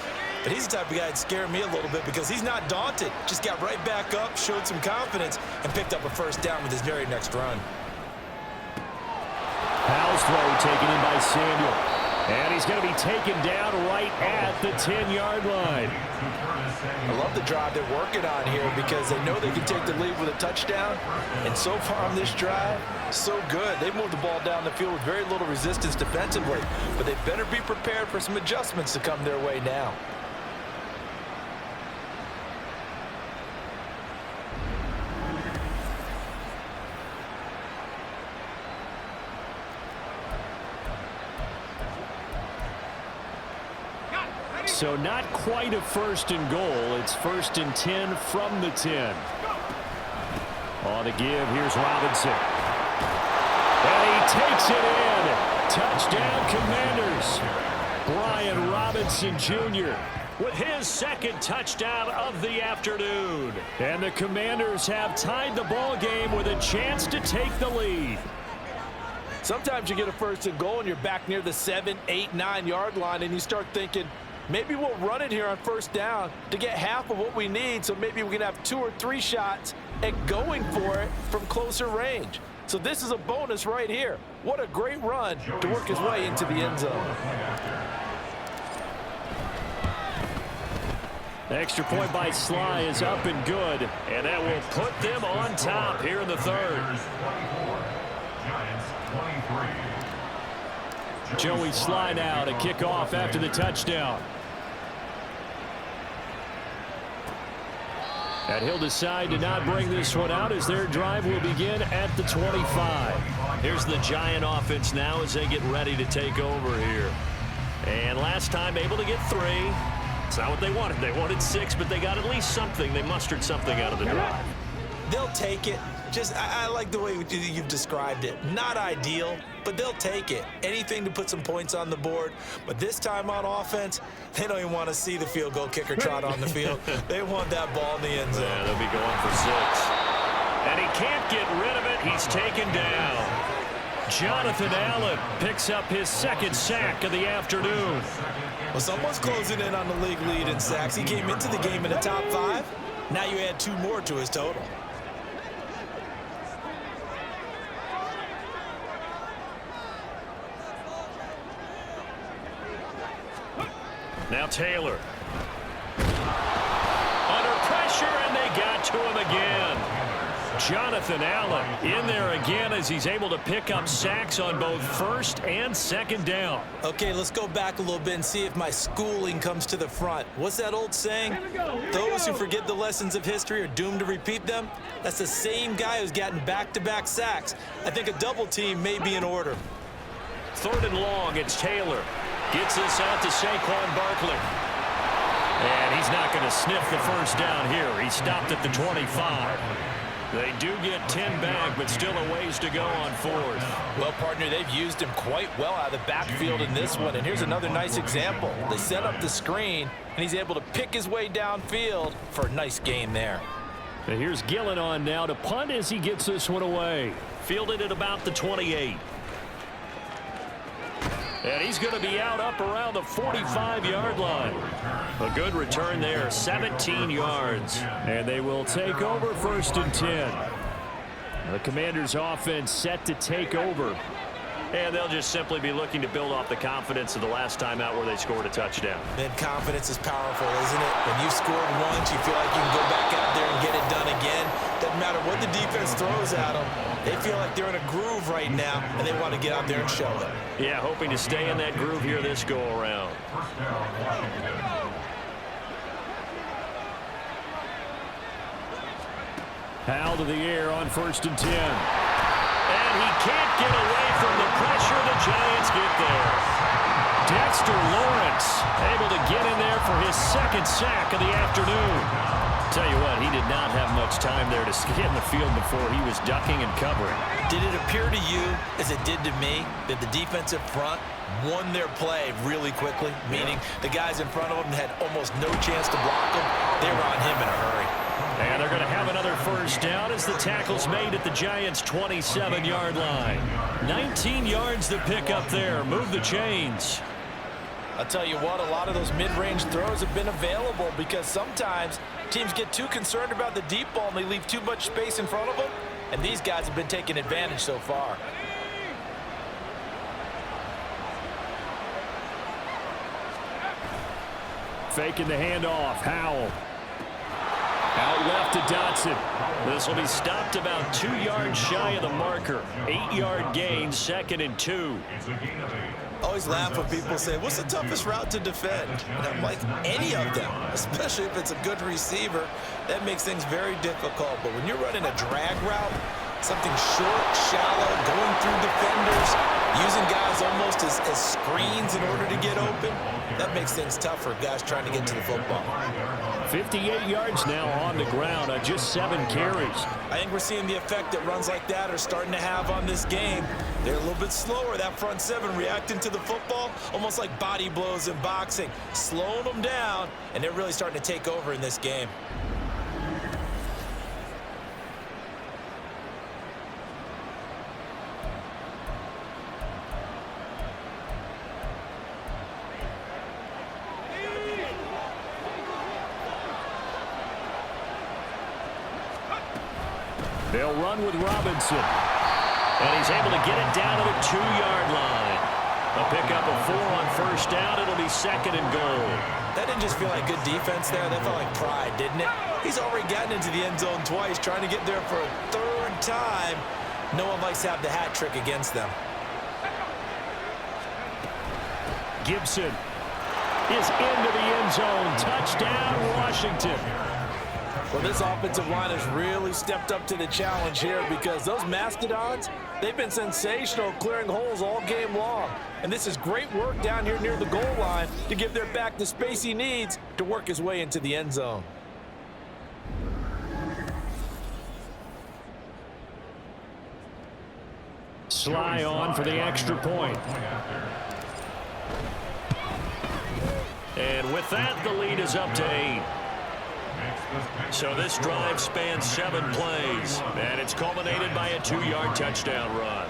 But he's the type of guy that scared me a little bit because he's not daunted. Just got right back up, showed some confidence, and picked up a first down with his very next run. Powell's throw taken in by Samuel. And he's going to be taken down right at the 10-yard line. I love the drive they're working on here because they know they can take the lead with a touchdown. And so far on this drive, so good. They moved the ball down the field with very little resistance defensively. But they better be prepared for some adjustments to come their way now. So not quite a 1st and goal. It's 1st and 10 from the 10. On the give, here's Robinson. And he takes it in. Touchdown, Commanders. Brian Robinson Jr. with his 2nd touchdown of the afternoon. And the Commanders have tied the ball game with a chance to take the lead. Sometimes you get a 1st and goal and you're back near the 7, 8, 9-yard line, and you start thinking, maybe we'll run it here on 1st down to get half of what we need, so maybe we can have 2 or 3 shots at going for it from closer range. So this is a bonus right here. What a great run to work his way into the end zone. Extra point by Sly is up and good, and that will put them on top here in the 3rd. Joey Sly now to kick off after the touchdown. And he'll decide to not bring this one out as their drive will begin at the 25. Here's the Giant offense now as they get ready to take over here. And last time able to get 3. It's not what they wanted. They wanted 6, but they got at least something. They mustered something out of the drive. They'll take it. I like the way you've described it. Not ideal, but they'll take it. Anything to put some points on the board. But this time on offense, they don't even want to see the field goal kicker trot on the field. They want that ball in the end zone. Yeah, they'll be going for 6. And he can't get rid of it. He's taken down. Jonathan Allen picks up his 2nd sack of the afternoon. Well, someone's closing in on the league lead in sacks. He came into the game in the top 5. Now you add 2 more to his total. Now Taylor. Under pressure, and they got to him again. Jonathan Allen in there again as he's able to pick up sacks on both 1st and 2nd down. Okay, let's go back a little bit and see if my schooling comes to the front. What's that old saying? Those who forget the lessons of history are doomed to repeat them. That's the same guy who's gotten back-to-back sacks. I think a double team may be in order. 3rd and long, it's Taylor. Gets this out to Saquon Barkley. And he's not going to sniff the first down here. He stopped at the 25. They do get 10 back, but still a ways to go on fourth. Well, partner, they've used him quite well out of the backfield in this one. And here's another nice example. They set up the screen, and he's able to pick his way downfield for a nice gain there. And here's Gillen on now to punt as he gets this one away. Fielded at about the 28. And he's going to be out up around the 45-yard line. A good return there, 17 yards. And they will take over 1st and 10. The Commanders' offense set to take over. And they'll just simply be looking to build off the confidence of the last time out where they scored a touchdown. Man, confidence is powerful, isn't it? When you scored once, you feel like you can go back out there and get it done again. Doesn't matter what the defense throws at them. They feel like they're in a groove right now, and they want to get out there and show it. Yeah, hoping to stay in that groove here this go-around. Howell to the air on 1st and 10. And he can't get away from the pressure. The Giants get there. Dexter Lawrence able to get in there for his 2nd sack of the afternoon. Tell you what, he did not have much time there to get in the field before he was ducking and covering. Did it appear to you, as it did to me, that the defensive front won their play really quickly? Meaning the guys in front of them had almost no chance to block him. They were on him in a hurry. And they're going to have another first down as the tackle's made at the Giants' 27-yard line. 19 yards to pick up there. Move the chains. I'll tell you what, a lot of those mid-range throws have been available because sometimes teams get too concerned about the deep ball and they leave too much space in front of them. And these guys have been taking advantage so far. Faking the handoff. Howell. Out left to Dotson. This will be stopped about 2 yards shy of the marker. 8-yard gain, 2nd and 2. Always laugh when people say, what's the toughest route to defend? And I'm like, any of them, especially if it's a good receiver. That makes things very difficult. But when you're running a drag route, something short, shallow, going through defenders, using guys almost as screens in order to get open, that makes things tough for guys trying to get to the football. 58 yards now on the ground on just 7 carries. I think we're seeing the effect that runs like that are starting to have on this game. They're a little bit slower, that front 7 reacting to the football, almost like body blows in boxing, slowing them down, and they're really starting to take over in this game. They'll run with Robinson. And he's able to get it down to the 2-yard line. A pickup of 4 on first down. It'll be 2nd and goal. That didn't just feel like good defense there. That felt like pride, didn't it? He's already gotten into the end zone twice, trying to get there for a 3rd time. No one likes to have the hat trick against them. Gibson is into the end zone. Touchdown, Washington. Well, this offensive line has really stepped up to the challenge here because those Mastodons, they've been sensational clearing holes all game long. And this is great work down here near the goal line to give their back the space he needs to work his way into the end zone. Sly on for the extra point. And with that, the lead is up to 8. So this drive spans 7 plays, and it's culminated by a 2-yard touchdown run.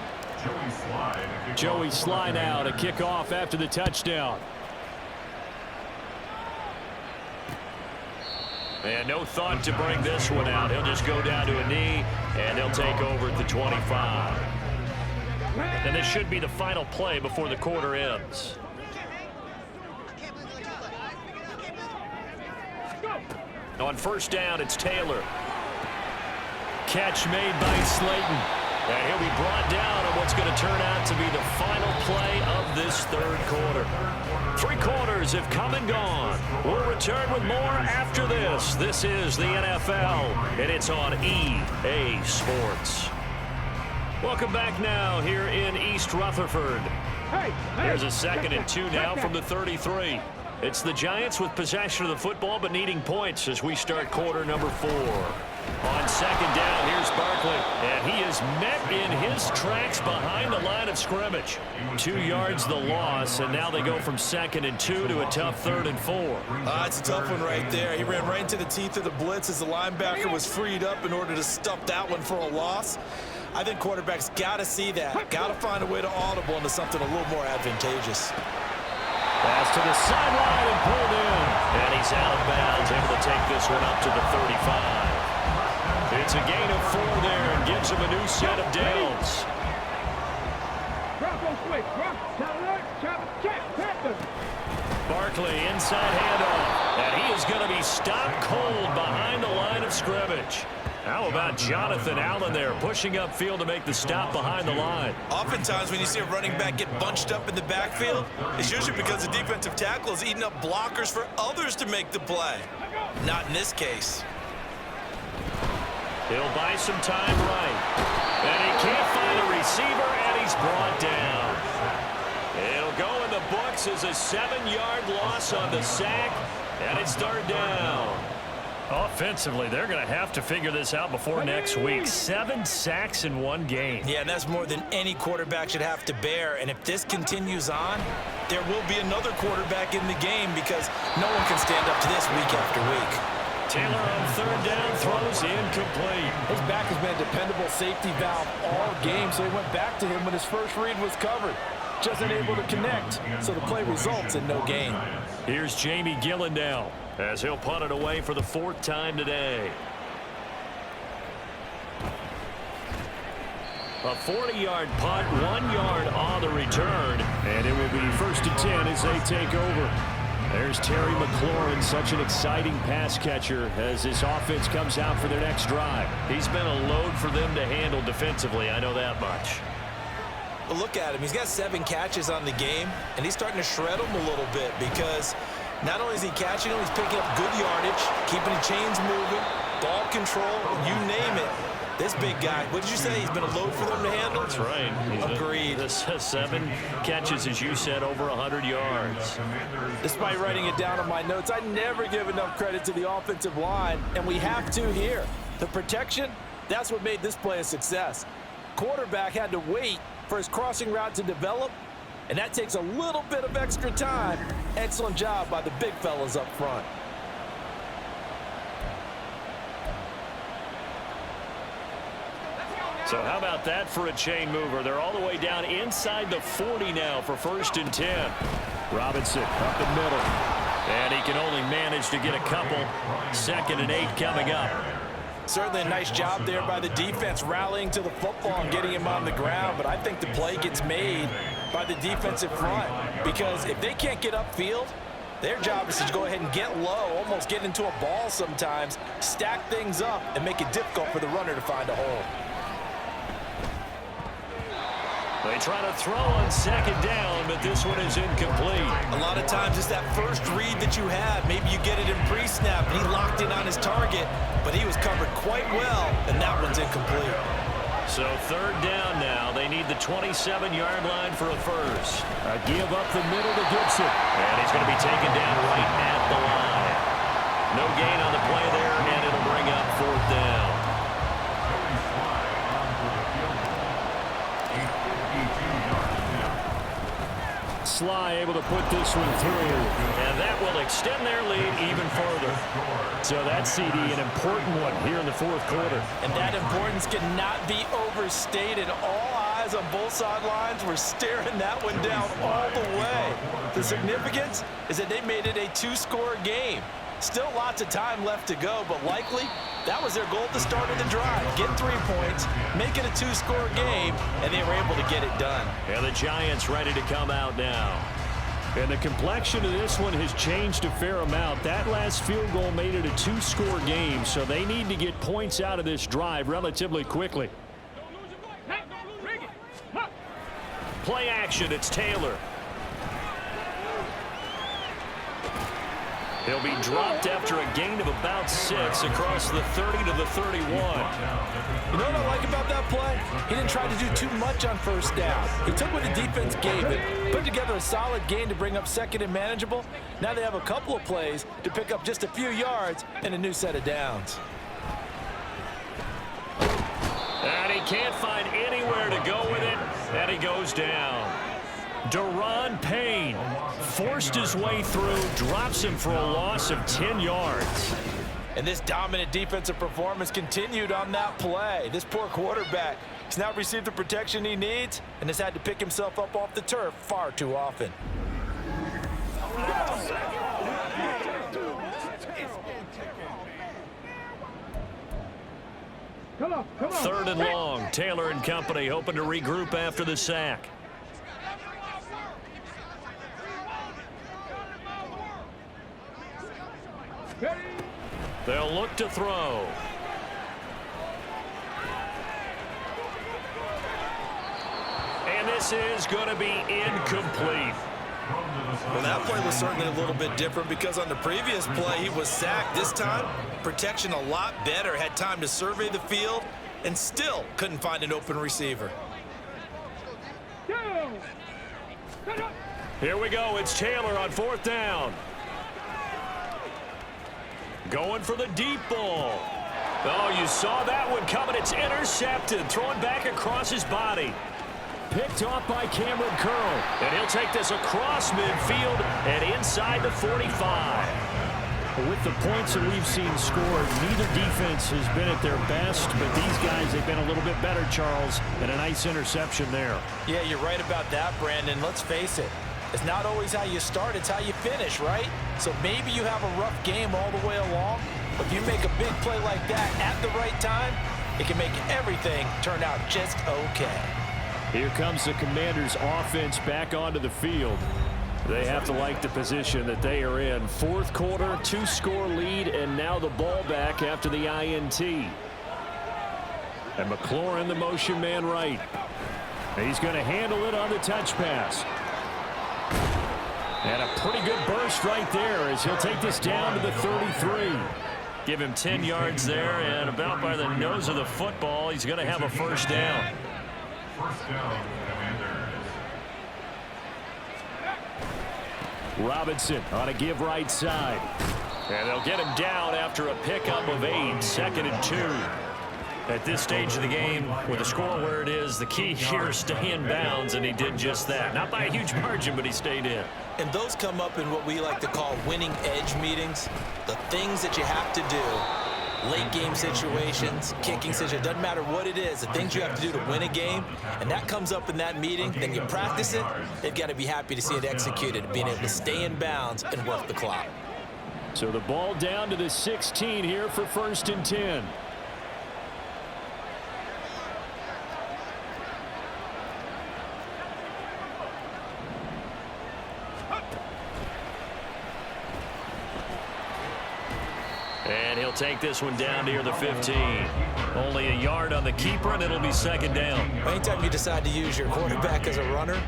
Joey Sly now to kick off after the touchdown. And no thought to bring this one out. He'll just go down to a knee, and they'll take over at the 25. And this should be the final play before the quarter ends. On first down, it's Taylor. Catch made by Slayton. And he'll be brought down on what's going to turn out to be the final play of this 3rd quarter. 3 quarters have come and gone. We'll return with more after this. This is the NFL, and it's on EA Sports. Welcome back now here in East Rutherford. Here's a 2nd and 2 now from the 33. It's the Giants with possession of the football but needing points as we start quarter number 4. On 2nd down, here's Barkley, and he is met in his tracks behind the line of scrimmage. 2 yards the loss, and now they go from 2nd and 2 to a tough 3rd and 4. It's a tough one right there. He ran right into the teeth of the blitz as the linebacker was freed up in order to stuff that one for a loss. I think quarterbacks got to see that. Got to find a way to audible into something a little more advantageous. Pass to the sideline and pulled in. And he's out of bounds, able to take this one up to the 35. It's a gain of 4 there and gives him a new set of downs. Barkley inside handoff. And he is going to be stopped cold behind the line of scrimmage. How about Jonathan Allen there pushing upfield to make the stop behind the line? Oftentimes when you see a running back get bunched up in the backfield, it's usually because the defensive tackle is eating up blockers for others to make the play. Not in this case. He'll buy some time right. And he can't find a receiver, and he's brought down. It'll go in the books as a 7-yard loss on the sack, and it's 3rd down. Offensively, they're going to have to figure this out before next week. 7 sacks in 1 game. Yeah, and that's more than any quarterback should have to bear. And if this continues on, there will be another quarterback in the game because no one can stand up to this week after week. Taylor on 3rd down, throws incomplete. His back has been a dependable safety valve all game, so he went back to him when his first read was covered. Just unable to connect, so the play results in no gain. Here's Jamie Gillen now, as he'll punt it away for the 4th time today. A 40-yard punt, 1 yard on the return, and it will be 1st and 10 as they take over. There's Terry McLaurin, such an exciting pass catcher as this offense comes out for their next drive. He's been a load for them to handle defensively, I know that much. Well, look at him. He's got 7 catches on the game, and he's starting to shred them a little bit because not only is he catching them, he's picking up good yardage, keeping the chains moving, ball control, you name it. This big guy, what did you say? He's been a load for them to handle? That's right. Agreed. This has 7 catches, as you said, over 100 yards. Despite writing it down on my notes, I never give enough credit to the offensive line, and we have to here. The protection, that's what made this play a success. Quarterback had to wait for his crossing route to develop, and that takes a little bit of extra time. Excellent job by the big fellas up front. So how about that for a chain mover? They're all the way down inside the 40 now for 1st and 10. Robinson up the middle. And he can only manage to get a couple. 2nd and 8 coming up. Certainly a nice job there by the defense rallying to the football and getting him on the ground, but I think the play gets made by the defensive front because if they can't get upfield, their job is to go ahead and get low, almost get into a ball sometimes, stack things up, and make it difficult for the runner to find a hole. They try to throw on 2nd down, but this one is incomplete. A lot of times it's that first read that you have. Maybe you get it in pre-snap, and he locked in on his target, but he was covered quite well, and that one's incomplete. So 3rd down now. They need the 27-yard line for a first. A give up the middle to Gibson. And he's going to be taken down right at the line. No gain on the play there, and it'll bring up 4th down. Sly able to put this one through, and that will extend their lead even further. So that CD, an important one here in the 4th quarter. And that importance cannot be overstated. All eyes on both sidelines were staring that one down all the way. The significance is that they made it a 2-score game. Still lots of time left to go, but likely that was their goal at the start of the drive. Get 3 points, make it a 2-score game, and they were able to get it done. And the Giants ready to come out now. And the complexion of this one has changed a fair amount. That last field goal made it a 2-score game, so they need to get points out of this drive relatively quickly. Play action, it's Taylor. He'll be dropped after a gain of about 6 across the 30 to the 31. You know what I like about that play? He didn't try to do too much on first down. He took what the defense gave him, put together a solid gain to bring up second and manageable. Now they have a couple of plays to pick up just a few yards and a new set of downs. And he can't find anywhere to go with it, and he goes down. Deron Payne forced his way through, drops him for a loss of 10 yards. And this dominant defensive performance continued on that play. This poor quarterback has now received the protection he needs and has had to pick himself up off the turf far too often. Come on. 3rd and long. Taylor and company hoping to regroup after the sack. They'll look to throw. And this is going to be incomplete. Well, that play was certainly a little bit different because on the previous play, he was sacked. This time, protection a lot better. Had time to survey the field and still couldn't find an open receiver. Here we go. It's Taylor on 4th down. Going for the deep ball. Oh, you saw that one coming. It's intercepted. Throwing back across his body. Picked off by Cameron Curl. And he'll take this across midfield and inside the 45. With the points that we've seen scored, neither defense has been at their best, but these guys, they've been a little bit better, Charles, and a nice interception there. Yeah, you're right about that, Brandon. Let's face it. It's not always how you start, it's how you finish, right? So maybe you have a rough game all the way along, but if you make a big play like that at the right time, it can make everything turn out just okay. Here comes the Commanders' offense back onto the field. They have to like the position that they are in. 4th quarter, 2-score lead, and now the ball back after the INT. And McLaurin, the motion man right. He's going to handle it on the touch pass. And a pretty good burst right there as he'll take this down to the 33. Give him 10 yards there, and about by the nose of the football, he's going to have a 1st down. Robinson on a give right side. And they'll get him down after a pickup of 8, 2nd and 2. At this stage of the game, with the score where it is, the key here is stay in bounds, and he did just that. Not by a huge margin, but he stayed in. And those come up in what we like to call winning edge meetings. The things that you have to do, late game situations, kicking situations, doesn't matter what it is, the things you have to do to win a game, and that comes up in that meeting, then you practice it, they've got to be happy to see it executed, being able to stay in bounds and work the clock. So the ball down to the 16 here for 1st and 10. And he'll take this one down near the 15. Only a yard on the keeper, and it'll be 2nd down. Anytime you decide to use your quarterback as a runner,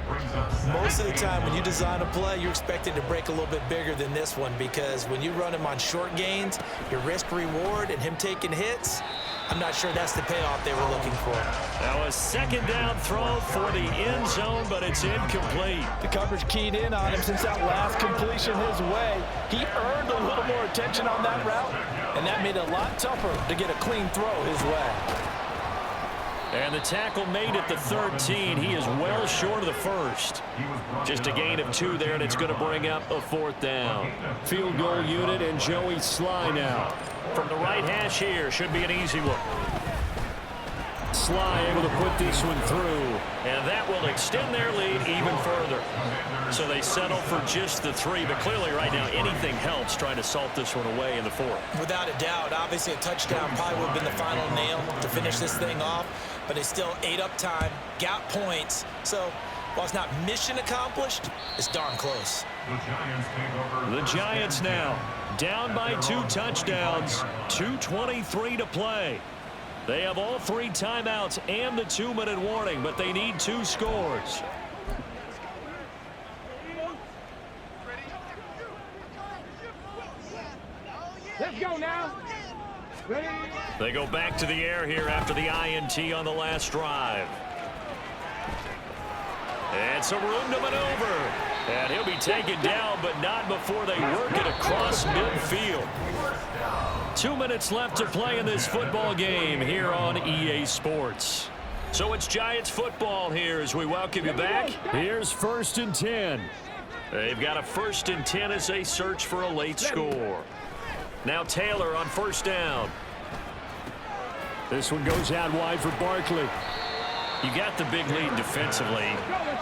most of the time when you design a play, you're expected to break a little bit bigger than this one, because when you run him on short gains, your risk-reward and him taking hits, I'm not sure that's the payoff they were looking for. Now a 2nd down throw for the end zone, but it's incomplete. The coverage keyed in on him since that last completion his way. He earned a little more attention on that route, and that made it a lot tougher to get a clean throw his way. And the tackle made at the 13. He is well short of the 1st. Just a gain of 2 there, and it's going to bring up a 4th down. Field goal unit and Joey Sly now. From the right hash here, should be an easy one. Sly able to put this one through, and that will extend their lead even further. So they settle for just the 3, but clearly right now anything helps trying to salt this one away in the 4th. Without a doubt, obviously a touchdown probably would have been the final nail to finish this thing off, but they still ate up time, got points, so while it's not mission accomplished, it's darn close. The Giants now down by 2 touchdowns, 2:23 to play. They have all 3 timeouts and the 2-minute warning, but they need 2 scores. go now. Ready? They go back to the air here after the INT on the last drive. And some room to maneuver. And he'll be taken down, but not before they work it across midfield. 2 minutes left to play in this football game here on EA Sports. So it's Giants football here as we welcome you back. Here's 1st and 10. They've got a 1st and 10 as they search for a late score. Now Taylor on 1st down. This one goes out wide for Barkley. You got the big lead defensively.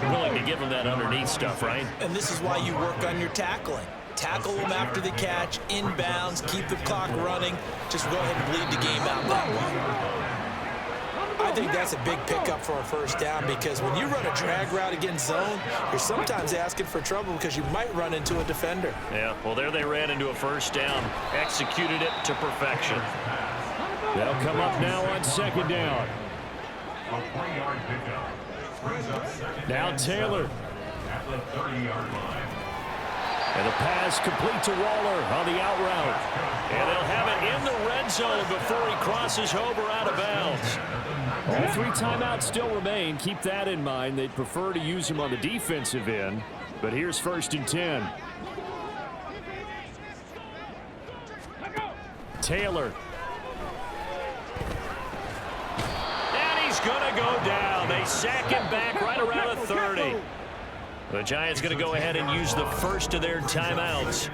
You're willing to give them that underneath stuff, right? And this is why you work on your tackling. Tackle them after the catch, inbounds, keep the clock running. Just go ahead and bleed the game out that way. I think that's a big pickup for a 1st down because when you run a drag route against zone, you're sometimes asking for trouble because you might run into a defender. Yeah, well, there they ran into a 1st down, executed it to perfection. They'll come up now on 2nd down. Now Taylor. And the pass complete to Waller on the out route. And they'll have it in the red zone before he crosses over out of bounds. All 3 timeouts still remain. Keep that in mind. They'd prefer to use him on the defensive end. But here's 1st and 10. Taylor. He's going to go down. They sack him back right around the 30. The Giants going to go ahead and use the first of their timeouts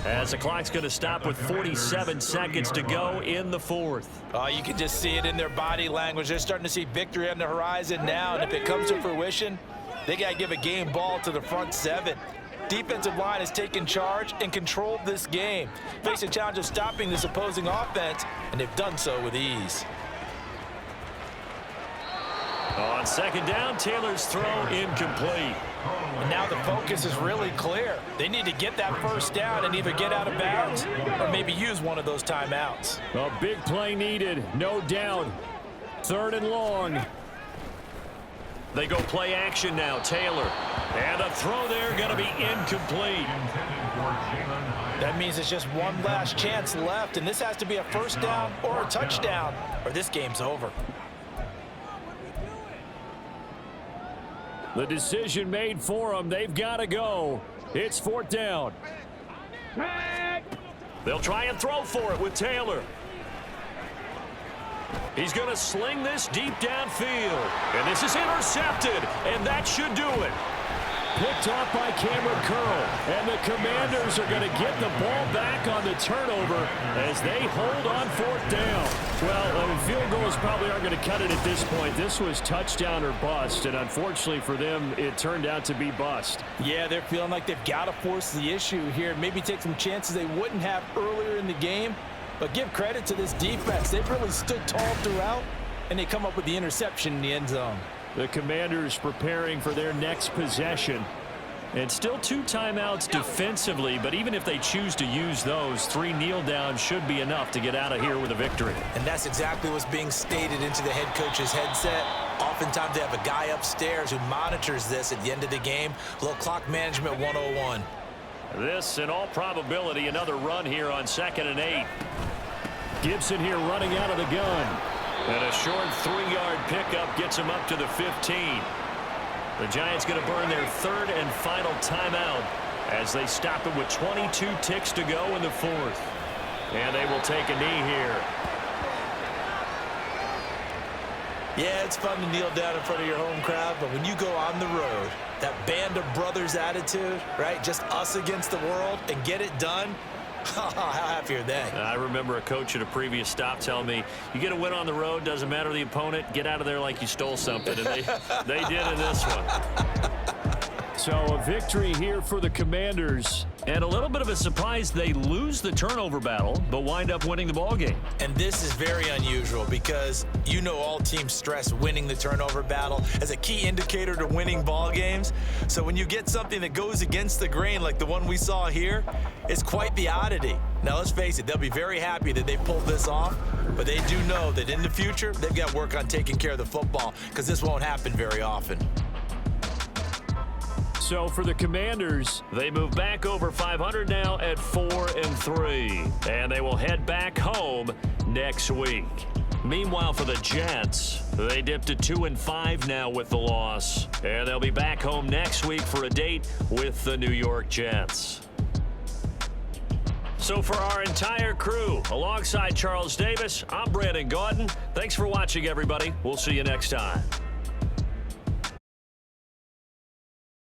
as the clock's going to stop with 47 seconds to go in the 4th. Oh, you can just see it in their body language. They're starting to see victory on the horizon now, and if it comes to fruition, they got to give a game ball to the front 7. Defensive line has taken charge and controlled this game. Face a challenge of stopping this opposing offense, and they've done so with ease. On 2nd down, Taylor's throw incomplete. And now the focus is really clear. They need to get that 1st down and either get out of bounds or maybe use one of those timeouts. A big play needed, no doubt. 3rd and long. They go play action now, Taylor. And a throw there going to be incomplete. That means it's just one last chance left, and this has to be a 1st down or a touchdown, or this game's over. The decision made for them. They've got to go. It's 4th down. They'll try and throw for it with Taylor. He's going to sling this deep downfield. And this is intercepted, and that should do it. Picked off by Cameron Curl. And the Commanders are going to get the ball back on the turnover as they hold on 4th down. Well, field goals probably aren't going to cut it at this point. This was touchdown or bust, and unfortunately for them, it turned out to be bust. Yeah, they're feeling like they've got to force the issue here. Maybe take some chances they wouldn't have earlier in the game. But give credit to this defense. They've really stood tall throughout, and they come up with the interception in the end zone. The Commanders preparing for their next possession. And still 2 timeouts defensively, but even if they choose to use those, 3 kneel downs should be enough to get out of here with a victory. And that's exactly what's being stated into the head coach's headset. Oftentimes they have a guy upstairs who monitors this at the end of the game. A little clock management 101. This, in all probability, another run here on 2nd and 8. Gibson here running out of the gun. And a short 3-yard pickup gets him up to the 15. The Giants going to burn their 3rd and final timeout as they stop it with 22 ticks to go in the 4th. And they will take a knee here. Yeah, it's fun to kneel down in front of your home crowd, but when you go on the road, that band of brothers attitude, right? Just us against the world and get it done. How happy are they? I remember a coach at a previous stop telling me, you get a win on the road, doesn't matter the opponent, get out of there like you stole something. And they did in this one. So a victory here for the Commanders. And a little bit of a surprise, they lose the turnover battle, but wind up winning the ball game. And this is very unusual because you know all teams stress winning the turnover battle as a key indicator to winning ball games. So when you get something that goes against the grain like the one we saw here, it's quite the oddity. Now let's face it, they'll be very happy that they pulled this off, but they do know that in the future, they've got work on taking care of the football because this won't happen very often. So for the Commanders, they move back over 500 now at 4-3. And they will head back home next week. Meanwhile, for the Jets, they dipped to 2-5 now with the loss. And they'll be back home next week for a date with the New York Jets. So for our entire crew, alongside Charles Davis, I'm Brandon Gaudin. Thanks for watching, everybody. We'll see you next time.